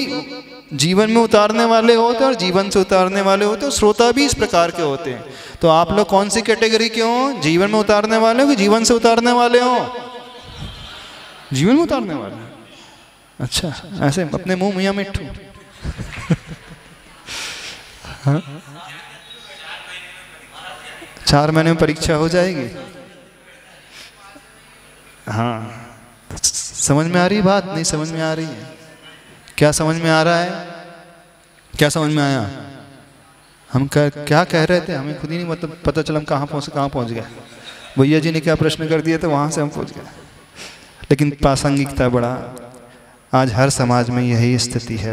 जीवन में उतारने वाले होते हैं और जीवन से उतारने वाले होते हैं। श्रोता भी इस प्रकार के होते हैं। तो आप लोग कौन सी कैटेगरी के हो? जीवन में उतारने वाले हो कि जीवन से उतारने वाले हो? जीवन में उतारने वाले। अच्छा, ऐसे अपने मुंह मियां मिट्ठू। हाँ? 4 महीने में परीक्षा हो जाएगी। हाँ, समझ में आ रही बात? नहीं समझ में आ रही है? क्या समझ में आ रहा है? क्या समझ में आया? हम क्या कह रहे थे, हमें खुद ही नहीं मतलब पता चला हम कहाँ पहुँच गए। भैया जी ने क्या प्रश्न कर दिया तो वहाँ से हम पहुँच गए। लेकिन प्रासंगिकता बड़ा, आज हर समाज में यही स्थिति है।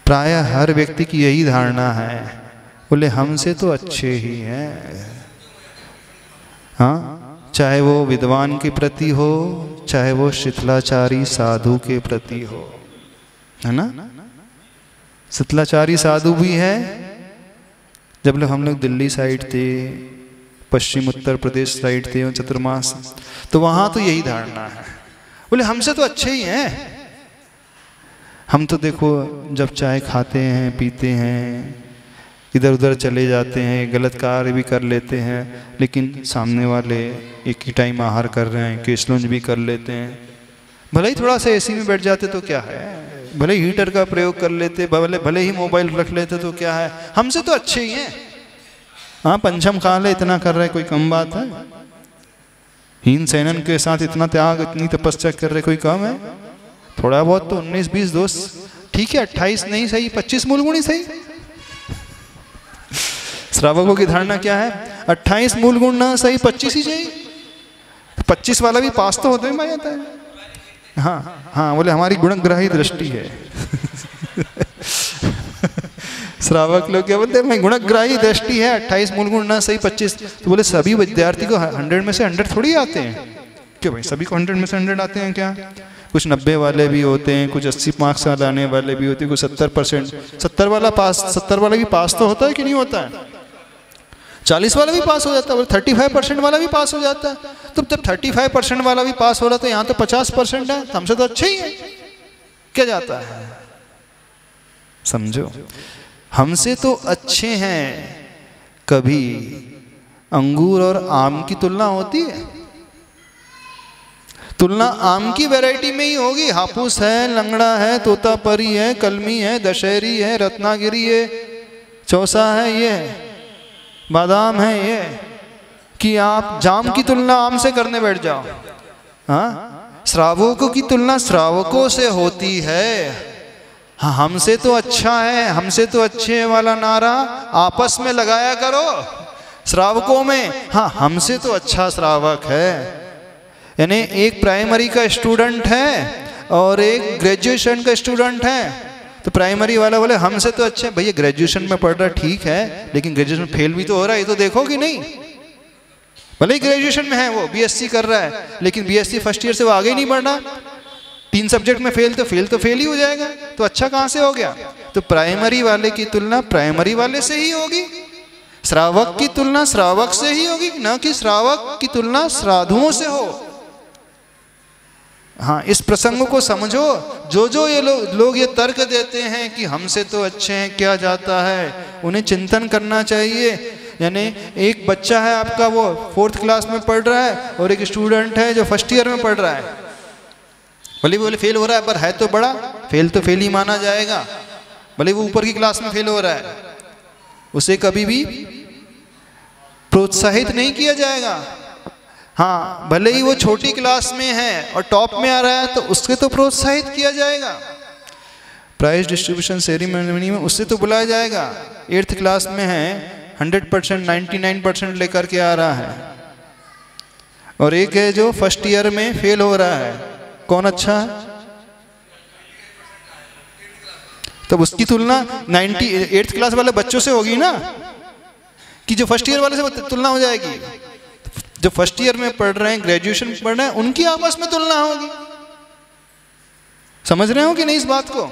प्राय हर व्यक्ति की यही धारणा है, बोले हमसे तो अच्छे ही हैं। हाँ, चाहे वो विद्वान के प्रति हो, चाहे वो शिथिलाचारी साधु के प्रति हो, है ना। शिथिलाचारी साधु भी है। जब हम लोग दिल्ली साइड थे, पश्चिम उत्तर प्रदेश साइड थे चतुर्मास, तो वहाँ तो यही धारणा है, बोले हमसे तो अच्छे ही हैं। हम तो देखो जब चाय खाते हैं, पीते हैं, इधर उधर चले जाते हैं, गलत कार्य भी कर लेते हैं, लेकिन सामने वाले एक ही टाइम आहार कर रहे हैं, केसलुंज भी कर लेते हैं। भले ही थोड़ा सा एसी में बैठ जाते तो क्या है, भले ही हीटर का प्रयोग कर लेते, भले ही मोबाइल रख लेते तो क्या है, हमसे तो अच्छे ही हैं। हाँ, पंचम खा ले, इतना कर रहे, कोई कम बात है? हीन सेनन के साथ इतना त्याग, इतनी तपस्या कर रहे, कोई कम है? थोड़ा बहुत तो 19-20 दोस्त ठीक है, 28 नहीं सही, 25 मूलगुण ही सही। श्रावकों की धारणा क्या है? 28 मूलगुण ना सही, 25 ही चाहिए। 25 वाला भी पास तो होते में जाता है। हाँ हाँ, बोले हमारी गुणग्राही दृष्टि है। श्रावक लोग क्या बोलते हैं? मैं गुणग्राही दृष्टि है, 28 मूलगुण ना सही, 25। तो बोले सभी विद्यार्थी को 100 में से 100 थोड़ी आते हैं। क्यों भाई, सभी को 100 में से 100 आते हैं क्या? कुछ 90 वाले भी होते हैं, कुछ 80 मार्क्स लाने वाले भी होते हैं, कुछ 70%, 70 वाला पास, 70 वाला भी पास तो होता है कि नहीं होता है? 40 वाला भी पास हो जाता है, 35% वाला भी पास हो जाता है। तो जब 35% वाला भी पास हो रहा, तो यहाँ तो 50% है, हमसे तो अच्छे ही है, क्या जाता है? समझो, हमसे तो अच्छे हैं। कभी अंगूर और आम की तुलना होती है? तुलना आम की वैरायटी में ही होगी। हापुस है, लंगड़ा है, तोतापरी है, कलमी है, दशहरी है, रत्नागिरी है, चौसा है, ये बादाम है, ये कि आप जाम की तुलना आम से करने बैठ जाओ। हाँ, श्रावकों की तुलना श्रावकों से होती है। हाँ, हमसे तो अच्छा है, हमसे तो अच्छे वाला नारा आपस में लगाया करो श्रावकों में। हाँ, हमसे तो अच्छा श्रावक है। यानी एक प्राइमरी का स्टूडेंट है और एक ग्रेजुएशन का स्टूडेंट है, तो प्राइमरी वाला बोले हमसे तो अच्छे। भैया ग्रेजुएशन में पढ़ रहा ठीक है, लेकिन ग्रेजुएशन फेल भी तो हो रहा है, ये तो देखो कि नहीं। भले ही ग्रेजुएशन में है, वो बीएससी कर रहा है, लेकिन बीएससी फर्स्ट ईयर से वो आगे ही नहीं बढ़ना। 3 सब्जेक्ट में फेल तो फेल ही हो जाएगा, तो अच्छा कहाँ से हो गया? तो प्राइमरी वाले की तुलना प्राइमरी वाले से ही होगी। श्रावक की तुलना श्रावक से ही होगी, ना कि श्रावक की तुलना साधुओं से हो। हाँ, इस प्रसंग को समझो। जो ये लोग ये तर्क देते हैं कि हमसे तो अच्छे हैं, क्या जाता है, उन्हें चिंतन करना चाहिए। यानी एक बच्चा है आपका, वो 4th क्लास में पढ़ रहा है, और एक स्टूडेंट है जो 1st ईयर में पढ़ रहा है। बोले फेल हो रहा है, पर है तो बड़ा, फेल तो फेल ही माना जाएगा। भले वो ऊपर की क्लास में फेल हो रहा है, उसे कभी भी प्रोत्साहित नहीं किया जाएगा। हाँ, भले ही वो छोटी क्लास में है और टॉप में आ रहा है, तो उसके तो प्रोत्साहित किया जाएगा। प्राइज डिस्ट्रीब्यूशन सेरेमनी में उससे तो बुलाया जाएगा। 8th क्लास में है, 100% 99% लेकर के आ रहा है, और एक है जो 1st ईयर में फेल हो रहा है। कौन अच्छा है? तब उसकी तुलना 8th क्लास वाले बच्चों से होगी ना, कि जो 1st ईयर वाले से तुलना हो जाएगी। जो 1st ईयर में पढ़ रहे हैं, ग्रेजुएशन पढ़ रहे हैं, उनकी आपस में तुलना होगी। समझ रहे हो कि नहीं इस बात को?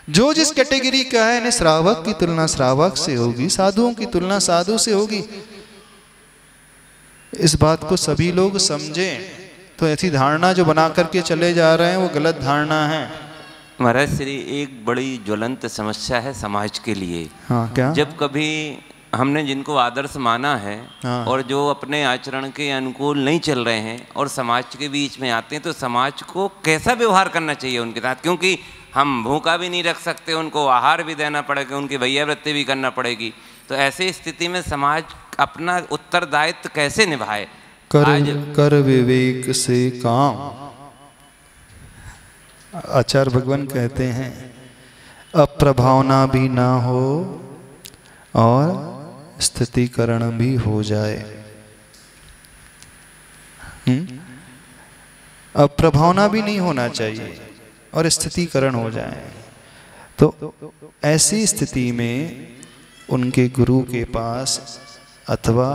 जो जिस कैटेगरी का है, श्रावक की तुलना श्रावक से होगी, साधुओं की तुलना साधु से होगी। इस बात को सभी लोग समझें। तो ऐसी धारणा जो बना करके चले जा रहे हैं, वो गलत धारणा है। महाराज श्री, एक बड़ी ज्वलंत समस्या है समाज के लिए। हाँ, क्या? जब कभी हमने जिनको आदर्श माना है, हाँ, और जो अपने आचरण के अनुकूल नहीं चल रहे हैं और समाज के बीच में आते हैं, तो समाज को कैसा व्यवहार करना चाहिए उनके साथ? क्योंकि हम भूखा भी नहीं रख सकते, उनको आहार भी देना पड़ेगा, उनकी वैयावृत्ति भी करना पड़ेगी। तो ऐसी स्थिति में समाज अपना उत्तरदायित्व कैसे निभाए? कर विवेक से काम। आचार्य भगवान कहते हैं, अप्रभावना भी ना हो और स्थितिकरण भी हो जाए। अप्रभावना भी नहीं होना चाहिए और स्थितिकरण हो जाए। तो ऐसी स्थिति में उनके गुरु के पास, अथवा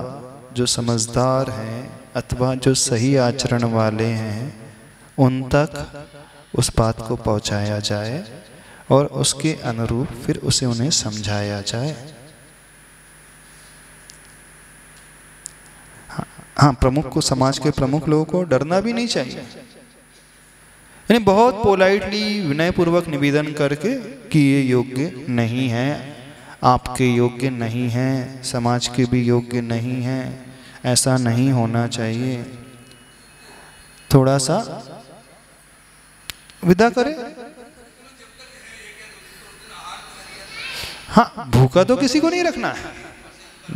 जो समझदार हैं, अथवा जो सही आचरण वाले हैं, उन तक उस बात को पहुंचाया जाए और उसके अनुरूप फिर उसे उन्हें समझाया जाए। हाँ, प्रमुख को, समाज के प्रमुख लोगों को डरना भी नहीं चाहिए। यानी बहुत पोलाइटली, विनयपूर्वक निवेदन करके कि ये योग्य नहीं है, आपके योग्य नहीं है, समाज के भी योग्य नहीं है, ऐसा नहीं होना चाहिए। थोड़ा सा विदा करें। हाँ, भूखा तो किसी को नहीं रखना है,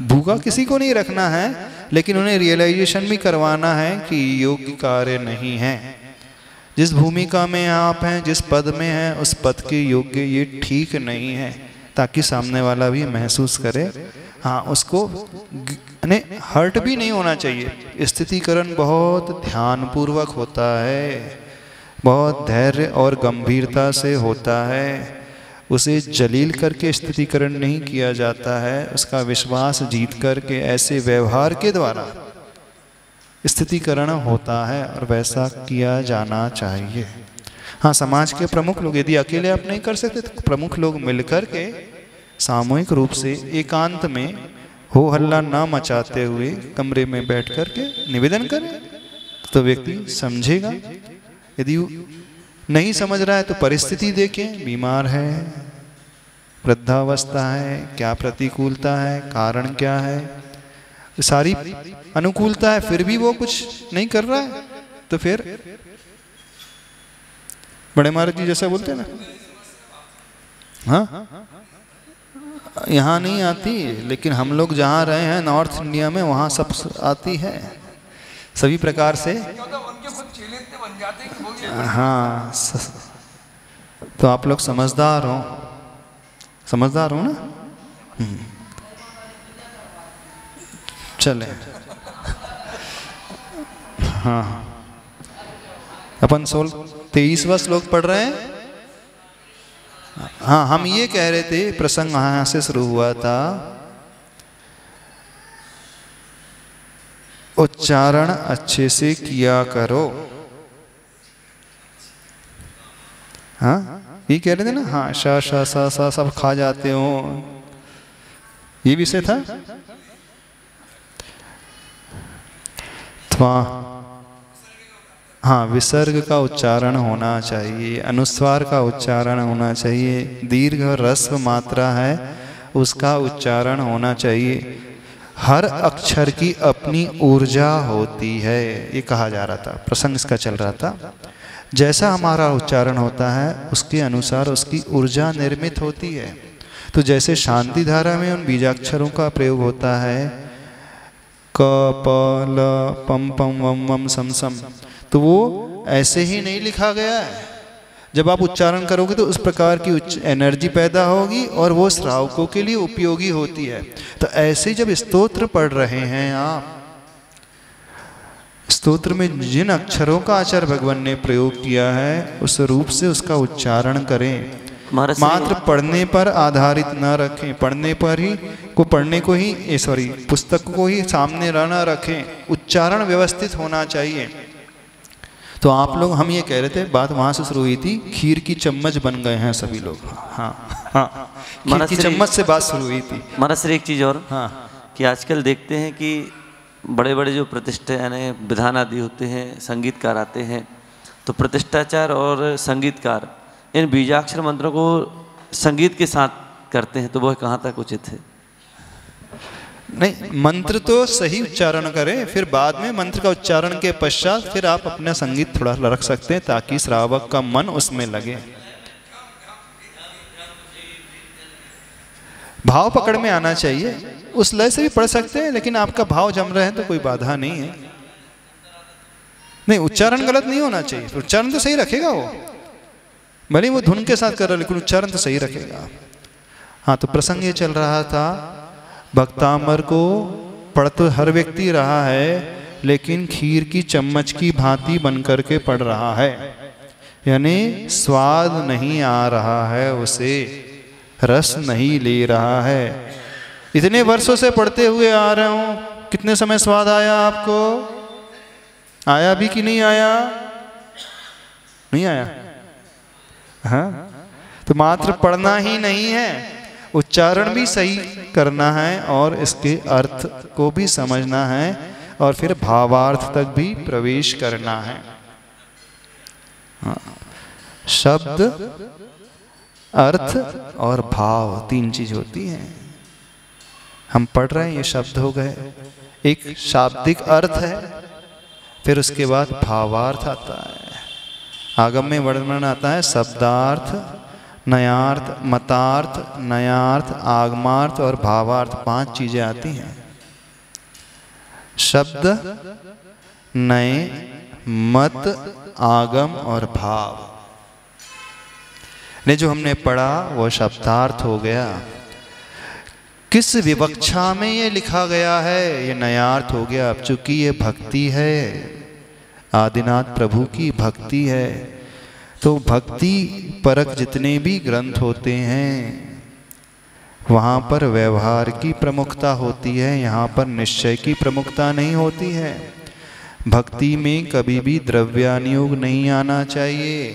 भूखा किसी को नहीं रखना है, लेकिन उन्हें रियलाइजेशन भी करवाना है कि योग्य कार्य नहीं है। जिस भूमिका में आप हैं, जिस पद में हैं, उस पद के योग्य ये ठीक नहीं है, ताकि सामने वाला भी महसूस करे। हाँ, उसको हर्ट भी नहीं होना चाहिए। स्थितिकरण बहुत ध्यानपूर्वक होता है, बहुत धैर्य और गंभीरता से होता है। उसे जलील करके स्थितिकरण नहीं किया जाता है, उसका विश्वास जीत करके ऐसे व्यवहार के द्वारा स्थितिकरण होता है, और वैसा किया जाना चाहिए। हाँ, समाज के प्रमुख लोग, यदि अकेले आप नहीं कर सकते, तो प्रमुख लोग मिलकर के सामूहिक रूप से एकांत में हो हल्ला ना मचाते हुए कमरे में बैठ कर के निवेदन करें, तो व्यक्ति समझेगा। यदि नहीं समझ रहा है तो परिस्थिति देखें, बीमार है, वृद्धावस्था है, क्या प्रतिकूलता है, कारण क्या है, सारी अनुकूलता है, फिर भी वो कुछ नहीं कर रहा है, तो फिर बड़े महाराज जी जैसा बोलते हैं ना, हाँ, यहाँ नहीं आती, लेकिन हम लोग जहाँ रहे हैं नॉर्थ इंडिया में, वहाँ सब आती है सभी प्रकार से। हाँ, तो आप लोग समझदार हो, समझदार हो ना। चले, हाँ, अपन 23वां श्लोक पढ़ रहे हैं। हाँ, हम ये कह रहे थे, प्रसंग यहाँ से शुरू हुआ था, उच्चारण अच्छे से किया करो। हाँ, ये कह रहे थे ना। हाँ, शा शा सा सा सब खा जाते हो, ये विषय था। हाँ, विसर्ग का उच्चारण होना चाहिए, अनुस्वार का उच्चारण होना चाहिए, दीर्घ और ह्रस्व मात्रा है उसका उच्चारण होना चाहिए। हर अक्षर की अपनी ऊर्जा होती है, ये कहा जा रहा था, प्रसंग इसका चल रहा था। जैसा हमारा उच्चारण होता है उसके अनुसार उसकी ऊर्जा निर्मित होती है। तो जैसे शांति धारा में उन बीजाक्षरों का प्रयोग होता है, क प ल पम पम वम वम सम सम, तो वो ऐसे ही नहीं लिखा गया है। जब आप उच्चारण करोगे तो उस प्रकार की एनर्जी पैदा होगी और वो श्रावकों के लिए उपयोगी होती है। तो ऐसे जब स्तोत्र पढ़ रहे हैं आप, स्तोत्र में जिन अक्षरों का आचार्य भगवान ने प्रयोग किया है उस रूप से उसका उच्चारण करें। मात्र पढ़ने पर आधारित न रखें, पढ़ने पर ही पढ़ने को ही पुस्तक को ही सामने न रखें, उच्चारण व्यवस्थित होना चाहिए। तो आप लोग, हम ये कह रहे थे, बात वहां से शुरू हुई थी, खीर की चम्मच बन गए हैं सभी लोग। हाँ हाँ, खीर की चम्मच से बात शुरू हुई थी। महाराज सर एक चीज और, हाँ, कि आजकल देखते हैं कि बड़े बड़े जो प्रतिष्ठा यानी विधान आदि होते हैं, संगीतकार आते हैं, तो प्रतिष्ठाचार और संगीतकार इन बीजाक्षर मंत्रों को संगीत के साथ करते हैं, तो वह कहाँ तक उचित है? नहीं, मंत्र तो सही उच्चारण करें, फिर बाद में मंत्र का उच्चारण के पश्चात फिर आप अपना संगीत थोड़ा रख सकते हैं ताकि श्रावक का मन उसमें लगे। भाव पकड़ में आना चाहिए, उस लय से भी पढ़ सकते हैं, लेकिन आपका भाव जम रहे हैं तो कोई बाधा नहीं है। नहीं, उच्चारण गलत नहीं होना चाहिए, उच्चारण तो सही रखेगा वो, भले वो धुन के साथ कर रहा है लेकिन उच्चारण तो सही रखेगा। हाँ, तो प्रसंग ये चल रहा था, भक्तामर को पढ़ तो हर व्यक्ति रहा है, लेकिन खीर की चम्मच की भांति बन करके पढ़ रहा है, यानी स्वाद नहीं आ रहा है, उसे रस नहीं ले रहा है। इतने वर्षों से पढ़ते हुए आ रहा हूँ, कितने समय स्वाद आया आपको? आया भी कि नहीं आया? नहीं आया। हाँ, तो मात्र पढ़ना ही नहीं है, उच्चारण भी सही करना है और इसके अर्थ को भी समझना है और फिर भावार्थ तक भी प्रवेश करना है। हाँ, शब्द, अर्थ और भाव, तीन चीज होती हैं। हम पढ़ रहे हैं, ये शब्द हो गए, एक शाब्दिक अर्थ है, फिर उसके बाद भावार्थ आता है। आगम में वर्णन आता है शब्दार्थ, नयार्थ, मतार्थ, नयार्थ, आगमार्थ और भावार्थ, 5 चीजें आती हैं। शब्द, नय, मत, आगम और भाव। ने जो हमने पढ़ा वो शब्दार्थ हो गया। किस विवक्षा में ये लिखा गया है, ये नयार्थ हो गया। अब चूंकि ये भक्ति है, आदिनाथ प्रभु की भक्ति है, तो भक्ति परक जितने भी ग्रंथ होते हैं वहाँ पर व्यवहार की प्रमुखता होती है, यहाँ पर निश्चय की प्रमुखता नहीं होती है। भक्ति में कभी भी द्रव्यानुयोग नहीं आना चाहिए,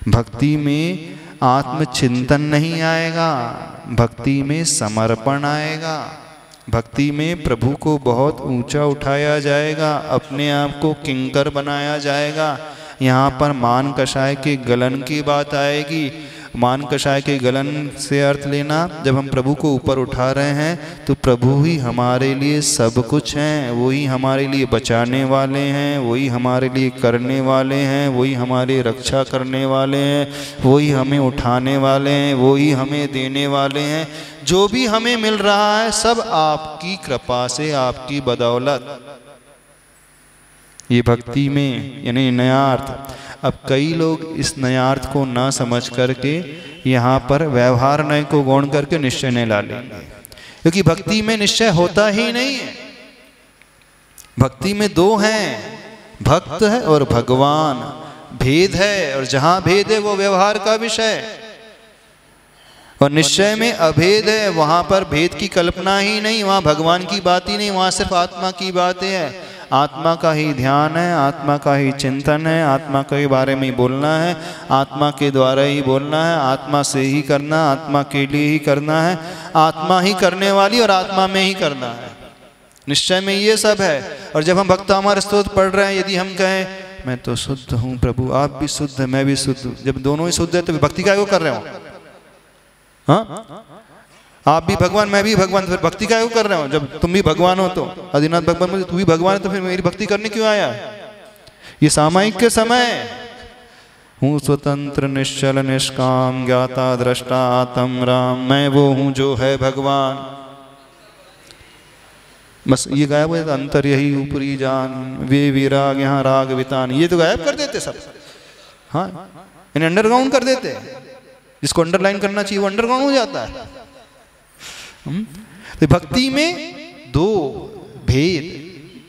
भक्ति में आत्मचिंतन नहीं आएगा, भक्ति में समर्पण आएगा, भक्ति में प्रभु को बहुत ऊंचा उठाया जाएगा, अपने आप को किंकर बनाया जाएगा। यहाँ पर मान कषाय के गलन की बात आएगी। मान कषाय के गलन से अर्थ लेना, जब हम प्रभु को ऊपर उठा रहे हैं तो प्रभु ही हमारे लिए सब कुछ हैं, वही हमारे लिए बचाने वाले हैं, वही हमारे लिए करने वाले हैं, वही हमारी रक्षा करने वाले हैं, वही हमें उठाने वाले हैं, वही हमें देने वाले हैं। जो भी हमें मिल रहा है सब आपकी कृपा से, आपकी बदौलत। ये भक्ति में यानी नयार्थ। अब कई लोग इस नयार्थ को ना समझ करके यहाँ पर व्यवहार नय को गौण करके निश्चय नय ला लेंगे, क्योंकि भक्ति में निश्चय होता ही नहीं है। भक्ति में दो हैं, भक्त है और भगवान, भेद है, और जहाँ भेद है वो व्यवहार का विषय, और निश्चय में अभेद है, वहाँ पर भेद की कल्पना ही नहीं, वहाँ भगवान की बात ही नहीं, वहाँ सिर्फ आत्मा की बातें हैं। आत्मा का ही ध्यान है, आत्मा का ही चिंतन है, आत्मा के बारे में ही बोलना है, आत्मा के द्वारा ही बोलना है, आत्मा से ही करना, आत्मा के लिए ही करना है, आत्मा ही करने वाली और आत्मा में ही करना है। निश्चय में ये सब है। और जब हम भक्तामृत स्तोत्र पढ़ रहे हैं, यदि हम कहें मैं तो शुद्ध हूँ प्रभु, आप भी शुद्ध है, मैं भी शुद्ध हूँ, जब दोनों ही शुद्ध है तो भक्ति काहे को कर रहे हो? हाँ, आप भी भगवान मैं भी भगवान, फिर भक्ति काहे को कर रहे हो? जब तुम भी भगवान हो तो आदिनाथ भगवान बोले तू भी भगवान है तो फिर मेरी भक्ति करने क्यों आया? ये सामायिक के समय हूँ स्वतंत्र निश्चल निष्काम ज्ञाता दृष्टा आत्म राम, मैं वो हूँ जो है भगवान। बस ये गायब हो जाता, अंतर यही ऊपरी जान वे विराग यहाँ राग वितान, ये तो गायब कर देते सब। हाँ, इन्हें अंडरग्राउंड कर देते, जिसको अंडरलाइन करना चाहिए वो अंडरग्राउंड हो जाता है। तो भक्ति में दो भेद,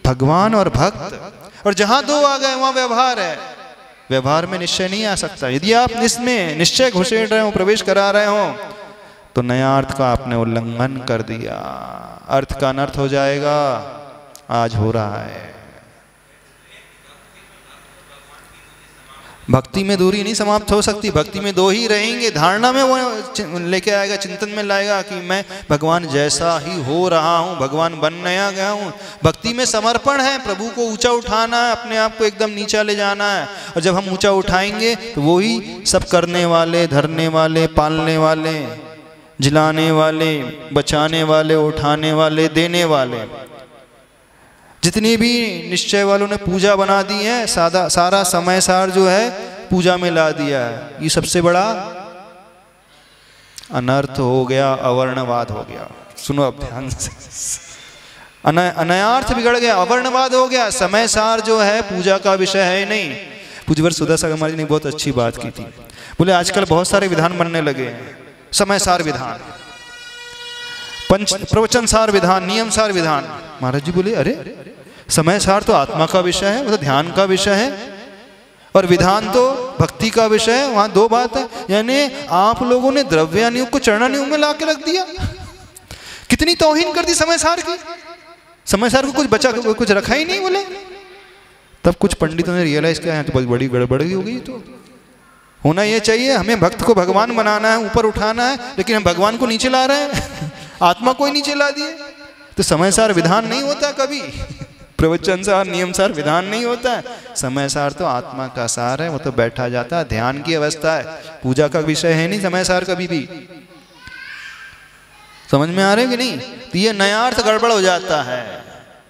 भगवान और भक्त, और जहां दो आ गए वहां व्यवहार है। व्यवहार में निश्चय नहीं आ सकता। यदि आप इसमें निश्चय घुसेड़ रहे हो, प्रवेश करा रहे हो, तो नया अर्थ का आपने उल्लंघन कर दिया, अर्थ का अनर्थ हो जाएगा। आज हो रहा है। भक्ति में दूरी नहीं समाप्त हो सकती, भक्ति में दो ही रहेंगे। धारणा में वो लेके आएगा, चिंतन में लाएगा कि मैं भगवान जैसा ही हो रहा हूँ, भगवान बन नया गया हूँ। भक्ति में समर्पण है, प्रभु को ऊंचा उठाना है, अपने आप को एकदम नीचा ले जाना है। और जब हम ऊंचा उठाएंगे तो वो ही सब करने वाले, धरने वाले, पालने वाले, जिलाने वाले, बचाने वाले, उठाने वाले, देने वाले, जितनी भी निश्चय वालों ने पूजा बना दी है, सारा समय सार जो है पूजा में ला दिया है। ये सबसे बड़ा अनर्थ हो गया, अवर्णवाद हो गया। सुनो अब ध्यान से, अनयार्थ बिगड़ गया, अवर्णवाद हो गया। समय सार जो है पूजा का विषय है नहीं। पूज्यवर सुधा सागर महाराज ने बहुत अच्छी बात की थी। बोले आजकल बहुत सारे विधान बनने लगे हैं, समय सार विधान, प्रवचन सार विधान, नियम सार विधान। महाराज जी बोले अरे समय सार तो आत्मा का विषय है, मतलब ध्यान का विषय है, और विधान तो भक्ति का विषय है। वहां दो बात है। यानी आप लोगों ने द्रव्यानियोग को चरणानियोग में ला के रख दिया। कितनी तौहीन कर दी समय सार की। समय सार को कुछ बचा, कुछ रखा ही नहीं। बोले तब कुछ पंडितों ने रियलाइज किया यहाँ तो बहुत बड़ी गड़बड़ हो गई। तो होना ये चाहिए, हमें भक्त को भगवान बनाना है, ऊपर उठाना है, लेकिन हम भगवान को नीचे ला रहे हैं, आत्मा को ही नीचे ला दिए। तो समय सार विधान नहीं होता कभी, प्रवचन सार नियम सार विधान नहीं होता है। समय सार तो आत्मा का सार है, वो तो बैठा जाता है, ध्यान की अवस्था है, पूजा का विषय है नहीं समय सार कभी भी। समझ में आ रहे कि नहीं? तो ये नयार्थ गड़बड़ हो जाता है।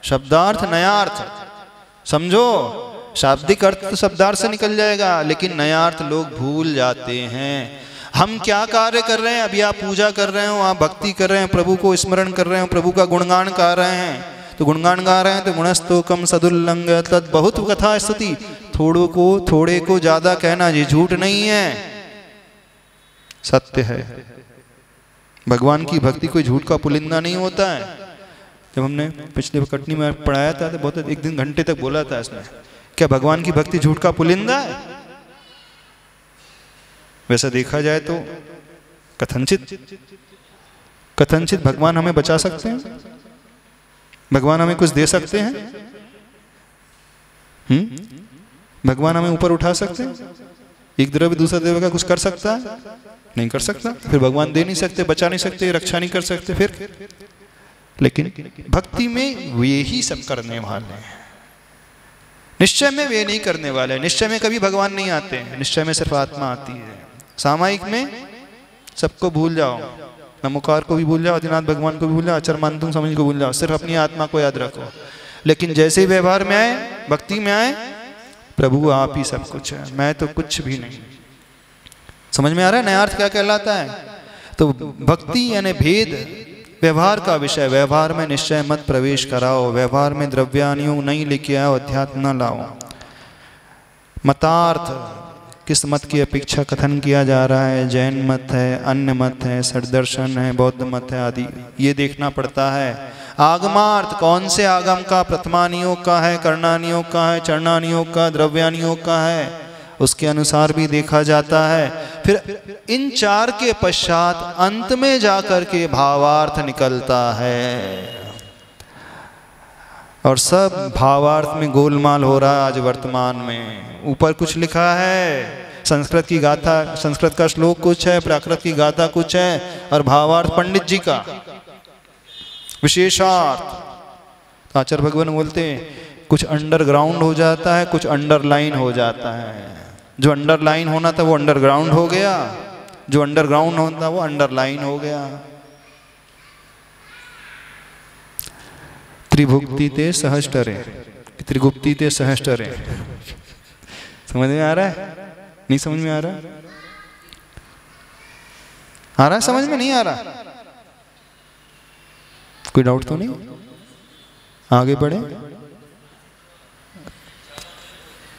शब्दार्थ नयार्थ समझो, शाब्दिक अर्थ तो शब्दार्थ से निकल जाएगा, लेकिन नयार्थ लोग भूल जाते हैं। हम क्या कार्य कर रहे हैं? अभी आप पूजा कर रहे हो, आप भक्ति कर रहे हैं, प्रभु को स्मरण कर रहे हो, प्रभु का गुणगान गा रहे हैं। तो गुणगान गा रहे हैं तो गुणस्तोकम सदुल्लंघ तद बहुत कथा स्तुति। थोड़े को ज्यादा कहना जी झूठ नहीं है, सत्य है। भगवान की भक्ति कोई झूठ का पुलिंदा नहीं होता है। जब हमने पिछले कटनी में पढ़ाया था तो बहुत एक दिन घंटे तक बोला था इसमें, क्या भगवान की भक्ति झूठ का पुलिंदा है? वैसा देखा जाए तो कथनचित भगवान हमें बचा सकते हैं, भगवान हमें कुछ दे सकते हैं, भगवान हमें ऊपर उठा सकते हैं। एक द्रव्य दूसरा द्रव्य का कुछ कर सकता है? नहीं कर सकता। फिर भगवान दे नहीं सकते, बचा नहीं सकते, रक्षा नहीं कर सकते। फिर लेकिन भक्ति में वे ही सब करने वाले हैं, निश्चय में वे नहीं करने वाले। निश्चय में कभी भगवान नहीं आते हैं, निश्चय में सिर्फ आत्मा आती है। सामायिक में सबको भूल जाओ, नमोकार को भी भूल जाओ, आदिनाथ भगवान को भी भूल जाओ, आचार्य मानतुंग समझ को भूल जाओ, सिर्फ अपनी आत्मा को याद रखो। लेकिन जैसे ही व्यवहार में आए, भक्ति में आए, प्रभु आप ही सब कुछ है, मैं तो कुछ भी नहीं। समझ में आ रहा है नया अर्थ क्या कहलाता है? तो भक्ति यानी भेद, व्यवहार का विषय। व्यवहार में निश्चय मत प्रवेश कराओ, व्यवहार में द्रव्यानियोग नहीं लेके आओ, अध्यात्म न लाओ। मतार्थ, किस मत की अपेक्षा कथन किया जा रहा है? जैन मत है, अन्य मत है, षड्दर्शन है, बौद्ध मत है आदि, ये देखना पड़ता है। आगमार्थ, कौन से आगम का? प्रथमानियोग का है, करणानियोग का है, चरणानियोग का, द्रव्यानियोग का है, उसके अनुसार भी देखा जाता है। फिर इन चार के पश्चात अंत में जाकर के भावार्थ निकलता है। और सब भावार्थ में गोलमाल हो रहा है आज वर्तमान में। ऊपर कुछ लिखा है, संस्कृत की गाथा, संस्कृत का श्लोक कुछ है, प्राकृत की गाथा कुछ है, और भावार्थ पंडित जी का विशेषार्थ। तो आचार्य भगवान बोलते हैं कुछ अंडरग्राउंड हो जाता है, कुछ अंडरलाइन हो जाता है। जो अंडरलाइन होना था वो अंडरग्राउंड हो गया, जो अंडरग्राउंड होता वो अंडरलाइन हो गया। त्रिभुक्ति ते सहस्टरे, त्रिगुप्ति ते सहस्टरे। समझ में आ रहा है? नहीं समझ में आ रहा? आ रहा है समझ में? नहीं आ रहा? कोई डाउट तो नहीं? आगे बढ़े।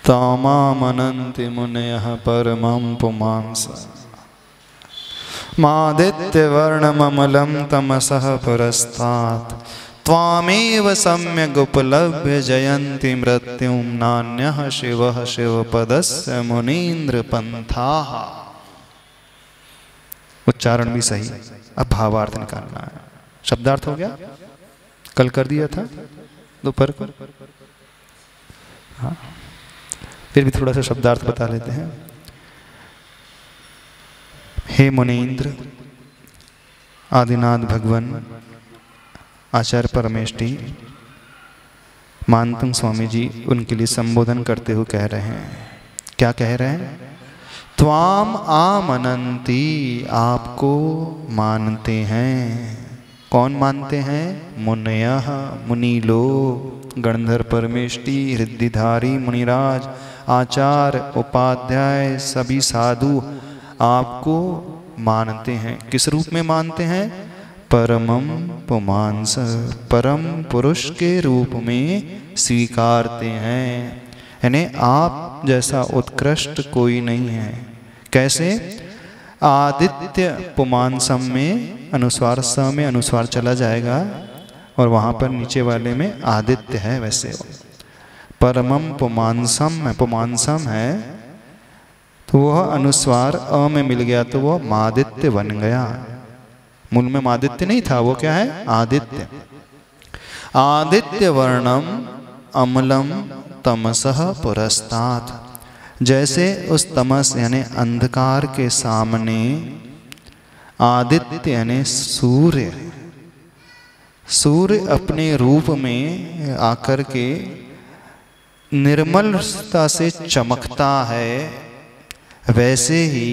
तामामनन्ति मुनयः परमं पुमांस मादित्यवर्णममलं तमसः पुरस्तात् त्वामेव सम्यग् उपलभ्य जयन्ति मृत्युं नान्यः शिवः शिवपदस्य मुनीन्द्र पंथाः। उच्चारण भी सही। अब भावार्थ निकालना है। शब्दार्थ हो गया, कल कर दिया था दोपहर को। हाँ, फिर भी थोड़ा सा शब्दार्थ बता लेते हैं। हे मुनीन्द्र, आदिनाथ भगवान आचार्य परमेष्टि मानतंग स्वामी जी उनके लिए संबोधन करते हुए कह रहे हैं। क्या कह रहे हैं? त्वाम आमनन्ति, आपको मानते हैं। कौन मानते हैं? मुनयः, मुनि लोग, गणधर परमेष्टि, हृदयधारी मुनिराज, आचार्य, उपाध्याय, सभी साधु आपको मानते हैं। किस रूप में मानते हैं? परमं पुमांस, परम पुरुष के रूप में स्वीकारते हैं। यानी आप जैसा उत्कृष्ट कोई नहीं है। कैसे? आदित्य पुमांसम में अनुस्वार, स में अनुस्वार चला जाएगा और वहाँ पर नीचे वाले में आदित्य है। वैसे परमं पुमांसम, पुमांसम है तो वह अनुस्वार अ में मिल गया तो वह मादित्य बन गया। मूल में मादित्य नहीं था, वो क्या है? आदित्य। आदित्य वर्णम अमलम तमसः पुरस्तात्, जैसे उस तमस यानी अंधकार के सामने आदित्य यानी सूर्य, सूर्य अपने रूप में आकर के निर्मलता से चमकता है, वैसे ही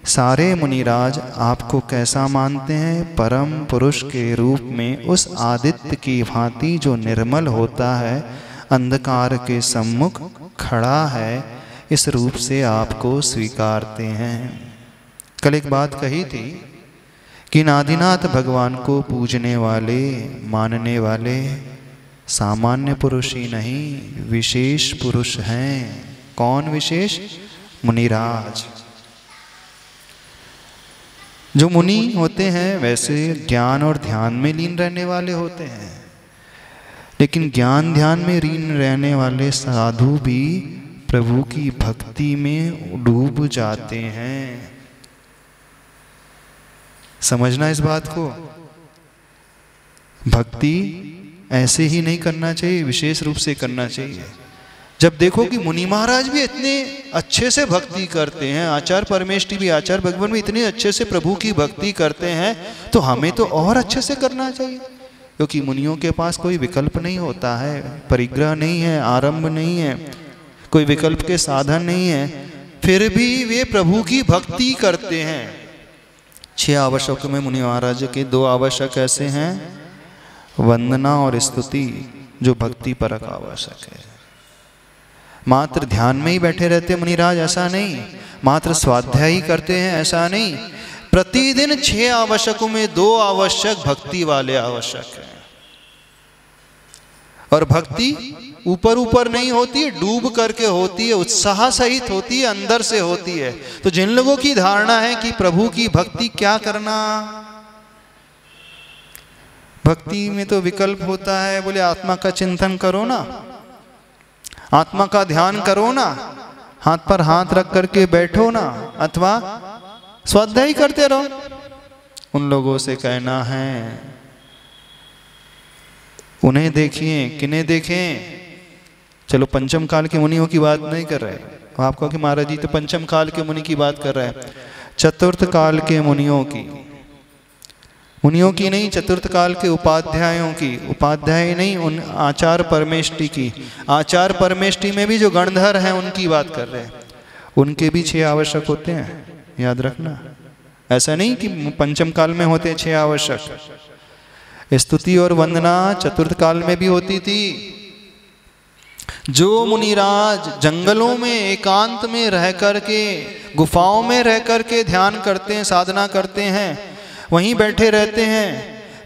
सारे मुनिराज आपको कैसा मानते हैं? परम पुरुष के रूप में उस आदित्य की भांति जो निर्मल होता है, अंधकार के सम्मुख खड़ा है, इस रूप से आपको स्वीकारते हैं। कल एक बात कही थी कि आदिनाथ भगवान को पूजने वाले, मानने वाले सामान्य पुरुष ही नहीं, विशेष पुरुष हैं। कौन विशेष? मुनिराज। जो मुनि होते हैं वैसे ज्ञान और ध्यान में लीन रहने वाले होते हैं, लेकिन ज्ञान ध्यान में लीन रहने वाले साधु भी प्रभु की भक्ति में डूब जाते हैं। समझना इस बात को। भक्ति ऐसे ही नहीं करना चाहिए, विशेष रूप से करना चाहिए। जब देखो कि मुनि महाराज भी इतने अच्छे से भक्ति करते हैं, आचार्य परमेष्टि भी, आचार्य भगवान भी इतने अच्छे से प्रभु की भक्ति करते हैं, तो हमें तो और अच्छे से करना चाहिए। क्योंकि मुनियों के पास कोई विकल्प नहीं होता है, परिग्रह नहीं है, आरंभ नहीं है, कोई विकल्प के साधन नहीं है, फिर भी वे प्रभु की भक्ति करते हैं। 6 आवश्यक में मुनि महाराज के 2 आवश्यक ऐसे हैं, वंदना और स्तुति, जो भक्ति परक आवश्यक है। मात्र ध्यान में ही बैठे रहते मुनिराज ऐसा नहीं, मात्र स्वाध्याय ही करते हैं ऐसा नहीं, प्रतिदिन 6 आवश्यकों में 2 आवश्यक भक्ति वाले आवश्यक हैं। और भक्ति ऊपर ऊपर नहीं होती, डूब करके होती है, उत्साह सहित होती है, अंदर से होती है। तो जिन लोगों की धारणा है कि प्रभु की भक्ति क्या करना, भक्ति में तो विकल्प होता है, बोले आत्मा का चिंतन करो ना, आत्मा का ध्यान करो ना, हाथ पर हाथ रख करके बैठो ना, अथवा स्वाध्याय करते रहो। उन लोगों से कहना है उन्हें देखिए, किन्हें देखें? चलो पंचम काल के मुनियों की बात नहीं कर रहे, आप कहो कि महाराज जी तो पंचम काल के मुनि की बात कर रहे हैं। चतुर्थ काल के मुनियों की नहीं, चतुर्थ काल के उपाध्यायों की, उपाध्याय नहीं, उन आचार परमेष्टि की। आचार परमेष्टि में भी जो गणधर हैं उनकी बात कर रहे हैं। उनके भी 6 आवश्यक होते हैं, याद रखना। ऐसा नहीं कि पंचम काल में होते हैं 6 आवश्यक। स्तुति और वंदना चतुर्थ काल में भी होती थी। जो मुनिराज जंगलों में एकांत में रह करके, गुफाओं में रह करके ध्यान करते हैं, साधना करते हैं, वहीं बैठे रहते हैं,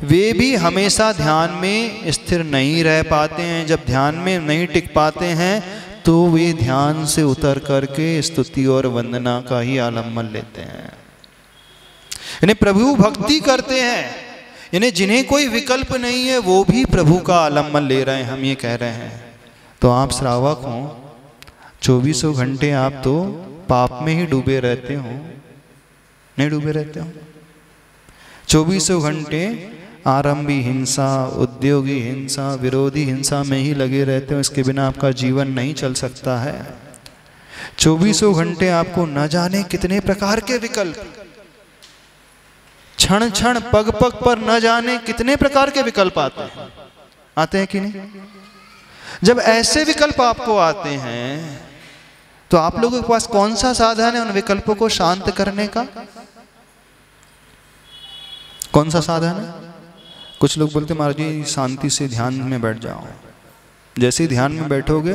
वे भी हमेशा ध्यान में स्थिर नहीं रह पाते हैं। जब ध्यान में नहीं टिक पाते हैं तो वे ध्यान से उतर करके स्तुति और वंदना का ही आलम्बन लेते हैं, इन्हें प्रभु भक्ति करते हैं। इन्हें जिन्हें कोई विकल्प नहीं है वो भी प्रभु का आलम्बन ले रहे हैं, हम ये कह रहे हैं। तो आप श्रावक हो, 2400 घंटे आप तो पाप में ही डूबे रहते हो, नहीं डूबे रहते हो? 2400 घंटे आरंभी हिंसा, उद्योगी हिंसा, विरोधी हिंसा में ही लगे रहते हो। इसके बिना आपका जीवन नहीं चल सकता है। 2400 घंटे आपको न जाने कितने प्रकार के विकल्प, क्षण क्षण पग पग पर न जाने कितने प्रकार के विकल्प आते हैं कि नहीं? जब ऐसे विकल्प आपको आते हैं तो आप लोगों के पास कौन सा साधन है उन विकल्पों को शांत करने का? कौन सा साधन है? कुछ लोग बोलते महाराज जी शांति से ध्यान में बैठ जाओ। जैसे ही ध्यान में बैठोगे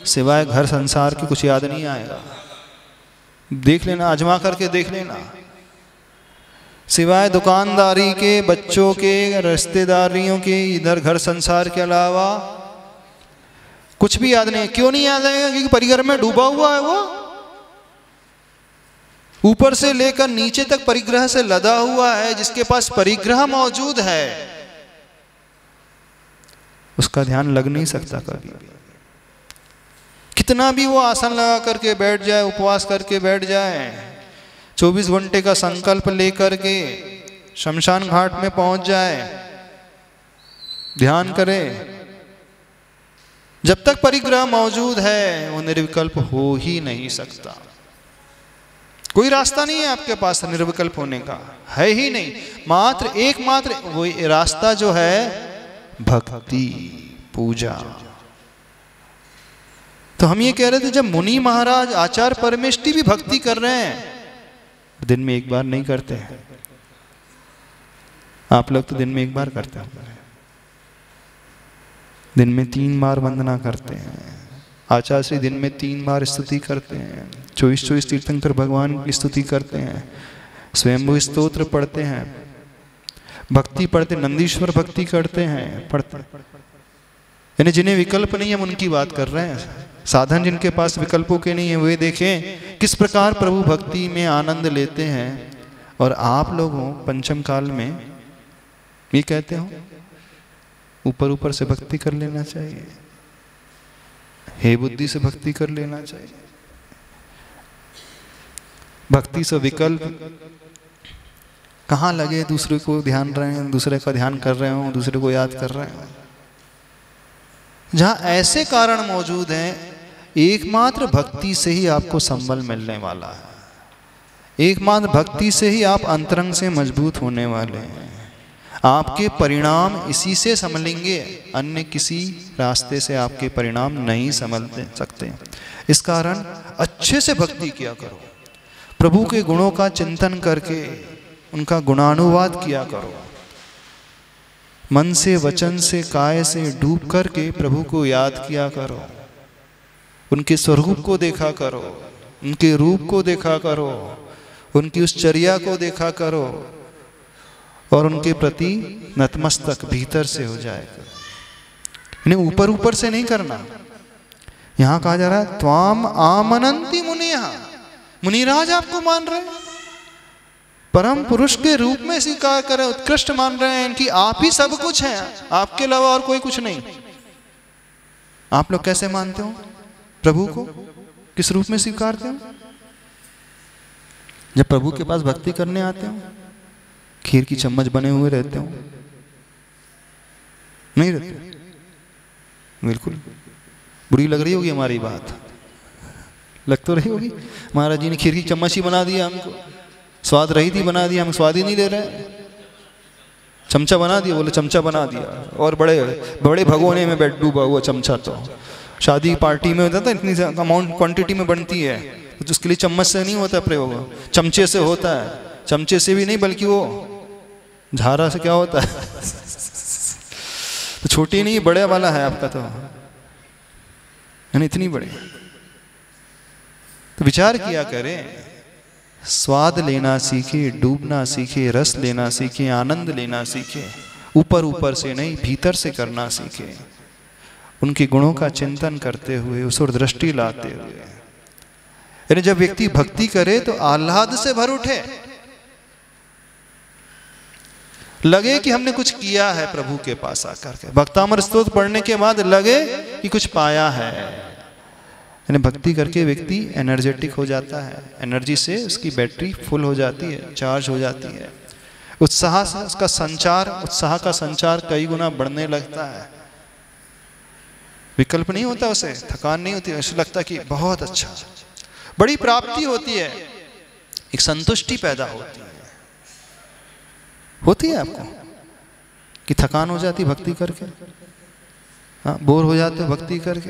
सिवाय घर संसार की कुछ याद नहीं आएगा। देख लेना, आजमा करके देख लेना। सिवाय दुकानदारी के, बच्चों के, रिश्तेदारियों के, इधर घर संसार के अलावा कुछ भी याद नहीं है। क्यों नहीं याद आएगा? क्योंकि परिग्रह में डूबा हुआ है वो, ऊपर से लेकर नीचे तक परिग्रह से लदा हुआ है। जिसके पास परिग्रह मौजूद है उसका ध्यान लग नहीं सकता कभी भी। कितना भी वो आसन लगा करके बैठ जाए, उपवास करके बैठ जाए, 24 घंटे का संकल्प लेकर के शमशान घाट में पहुंच जाए, ध्यान करे, जब तक परिग्रह मौजूद है वो निर्विकल्प हो ही नहीं सकता। कोई रास्ता नहीं है आपके पास निर्विकल्प होने का, है ही नहीं। मात्र एकमात्र वो रास्ता जो है भक्ति, पूजा। तो हम ये कह रहे थे जब मुनि महाराज आचार परमेष्टि भी भक्ति कर रहे हैं, दिन में एक बार नहीं करते हैं। आप लोग तो दिन में एक बार करते हैं, दिन में 3 बार वंदना करते हैं। आचार्य श्री दिन में 3 बार स्तुति करते हैं। 24 तीर्थंकर भगवान की स्तुति करते हैं, स्वयंभू स्तोत्र पढ़ते हैं, भक्ति पढ़ते, नंदीश्वर भक्ति करते हैं, पढ़ते। यानी जिन्हें विकल्प नहीं है हम उनकी बात कर रहे हैं। साधन जिनके पास विकल्पों के नहीं है वे देखें किस प्रकार प्रभु भक्ति में आनंद लेते हैं। और आप लोगों पंचम काल में ये कहते हो ऊपर ऊपर से भक्ति कर लेना चाहिए, हे बुद्धि से भक्ति कर लेना चाहिए। भक्ति से विकल्प कहाँ लगे? दूसरे को ध्यान रहे हैं, दूसरे का ध्यान कर रहे हो, दूसरे को याद कर रहे हो। जहाँ ऐसे कारण मौजूद हैं, एकमात्र भक्ति से ही आपको संबल मिलने वाला है। एकमात्र भक्ति से ही आप अंतरंग से मजबूत होने वाले हैं। आपके परिणाम इसी से संभलेंगे, अन्य किसी रास्ते से आपके परिणाम नहीं संभल सकते। इस कारण अच्छे से भक्ति किया करो, प्रभु के गुणों का चिंतन करके उनका गुणानुवाद किया करो। मन से, वचन से, काय से डूब करके प्रभु को याद किया करो, उनके स्वरूप को देखा करो, उनके रूप को देखा करो, उनकी उस चर्या को देखा करो और उनके प्रति नतमस्तक भीतर से हो जाएगा। इन्हें ऊपर ऊपर से नहीं करना। यहां कहा जा रहा है त्वाम आमनंती मुनिया, मुनिराज आपको मान रहे हैं, परम पुरुष के रूप में स्वीकार कर रहे हैं, उत्कृष्ट मान रहे हैं कि आप ही सब कुछ हैं, आपके अलावा और कोई कुछ नहीं। आप लोग कैसे मानते हो प्रभु को? किस रूप में स्वीकारते हो? जब प्रभु के पास भक्ति करने आते हो खीर की चम्मच बने हुए रहते हो? नहीं रहते। बिल्कुल बुरी लग रही होगी हमारी बात, लग तो रही होगी। महाराज जी ने खीर की चम्मच ही बना दिया हमको, स्वाद रही थी बना दिया, हम स्वाद ही नहीं ले रहे। चमचा बना दिया, बोले चमचा बना दिया, और बड़े बड़े भगोने में बैठ डूबा हुआ चमचा। तो शादी पार्टी में होता था, इतनी अमाउंट क्वांटिटी में बनती है तो उसके लिए चम्मच से नहीं होता प्रयोग, चमचे से होता है। चमचे से भी नहीं बल्कि वो झारा से क्या होता है तो छोटी नहीं बड़े वाला है आपका, तो यानी इतनी बड़ी। तो विचार किया करें, स्वाद लेना सीखे, डूबना सीखे, रस लेना सीखे, आनंद लेना सीखे, ऊपर ऊपर से नहीं भीतर से करना सीखे, उनके गुणों का चिंतन करते हुए उस ओर दृष्टि लाते हुए। यानी जब व्यक्ति भक्ति करे तो आह्लाद से भर उठे, लगे कि हमने कुछ किया है प्रभु के पास आकर के। भक्तामर स्तोत्र पढ़ने के बाद लगे कि कुछ पाया है। यानी भक्ति करके व्यक्ति एनर्जेटिक हो जाता है, एनर्जी से उसकी बैटरी फुल हो जाती है, चार्ज हो जाती है। उत्साह से उसका संचार, उत्साह का संचार कई गुना बढ़ने लगता है। विकल्प नहीं होता उसे, थकान नहीं होती, उसे लगता कि बहुत अच्छा, बड़ी प्राप्ति होती है, एक संतुष्टि पैदा होती है आपको कि थकान हो जाती भक्ति करके, हाँ बोर हो जाते हो भक्ति करके।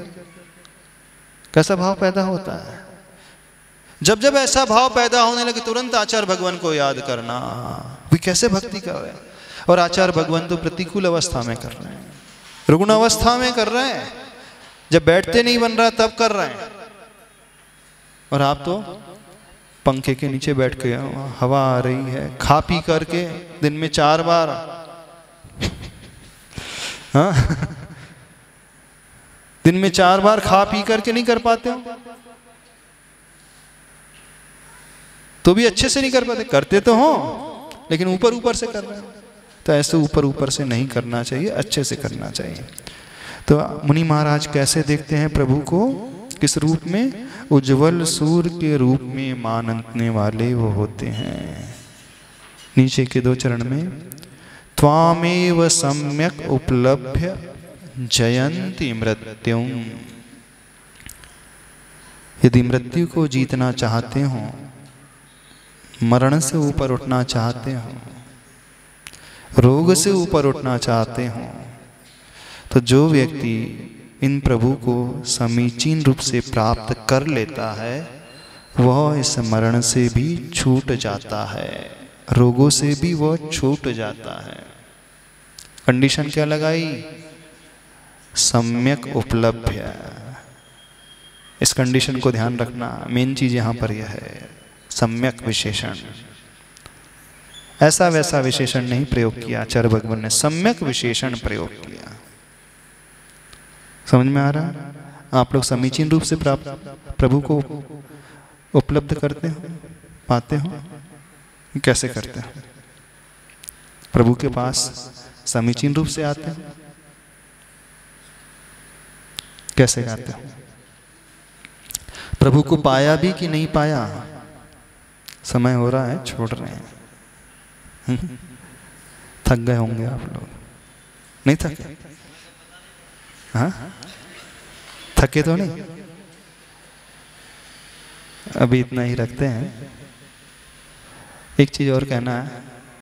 कैसा भाव पैदा होता है? जब जब ऐसा भाव पैदा होने लगे तुरंत आचार्य भगवान को याद करना, वे कैसे भक्ति कर रहे हैं। और आचार्य भगवान तो प्रतिकूल अवस्था में कर रहे हैं, रुग्ण अवस्था में कर रहे हैं, जब बैठते नहीं बन रहा तब कर रहे हैं। और आप तो पंखे के नीचे बैठ के, हवा आ रही है, खा पी करके दिन में 4 बार, हाँ दिन में 4 बार खा पी करके नहीं कर पाते हो, तो भी अच्छे से नहीं कर पाते। करते तो हो लेकिन ऊपर ऊपर से कर रहे हैं। तो ऐसे ऊपर ऊपर से नहीं करना चाहिए, अच्छे से करना चाहिए। तो मुनि महाराज कैसे देखते हैं प्रभु को, किस रूप में? उज्जवल सूर्य के रूप में मानने वाले वो होते हैं। नीचे के 2 चरण में त्वामेव सम्यक उपलभ्य जयंती मृत्युम। यदि मृत्यु को जीतना चाहते हो, मरण से ऊपर उठना चाहते हो, रोग से ऊपर उठना चाहते हो, तो जो व्यक्ति इन प्रभु को समीचीन रूप से प्राप्त कर लेता है वह इस मरण से भी छूट जाता है, रोगों से भी वह छूट जाता है। कंडीशन क्या लगाई? सम्यक उपलभ्य। इस कंडीशन को ध्यान रखना, मेन चीज यहां पर यह है, सम्यक विशेषण। ऐसा वैसा विशेषण नहीं प्रयोग किया आचार्य भगवान ने, सम्यक विशेषण प्रयोग किया। समझ में आ रहा है? आप लोग समीचीन रूप से प्राप्त प्रभु को उपलब्ध करते हो, पाते हो, कैसे करते हो? प्रभु के पास समीचीन रूप से आते हो, कैसे आते हो? प्रभु को पाया भी कि नहीं पाया? समय हो रहा है, छोड़ रहे हैं। थक गए होंगे आप लोग, नहीं थके? हाँ थके तो नहीं? अभी इतना ही रखते हैं। एक चीज और कहना है,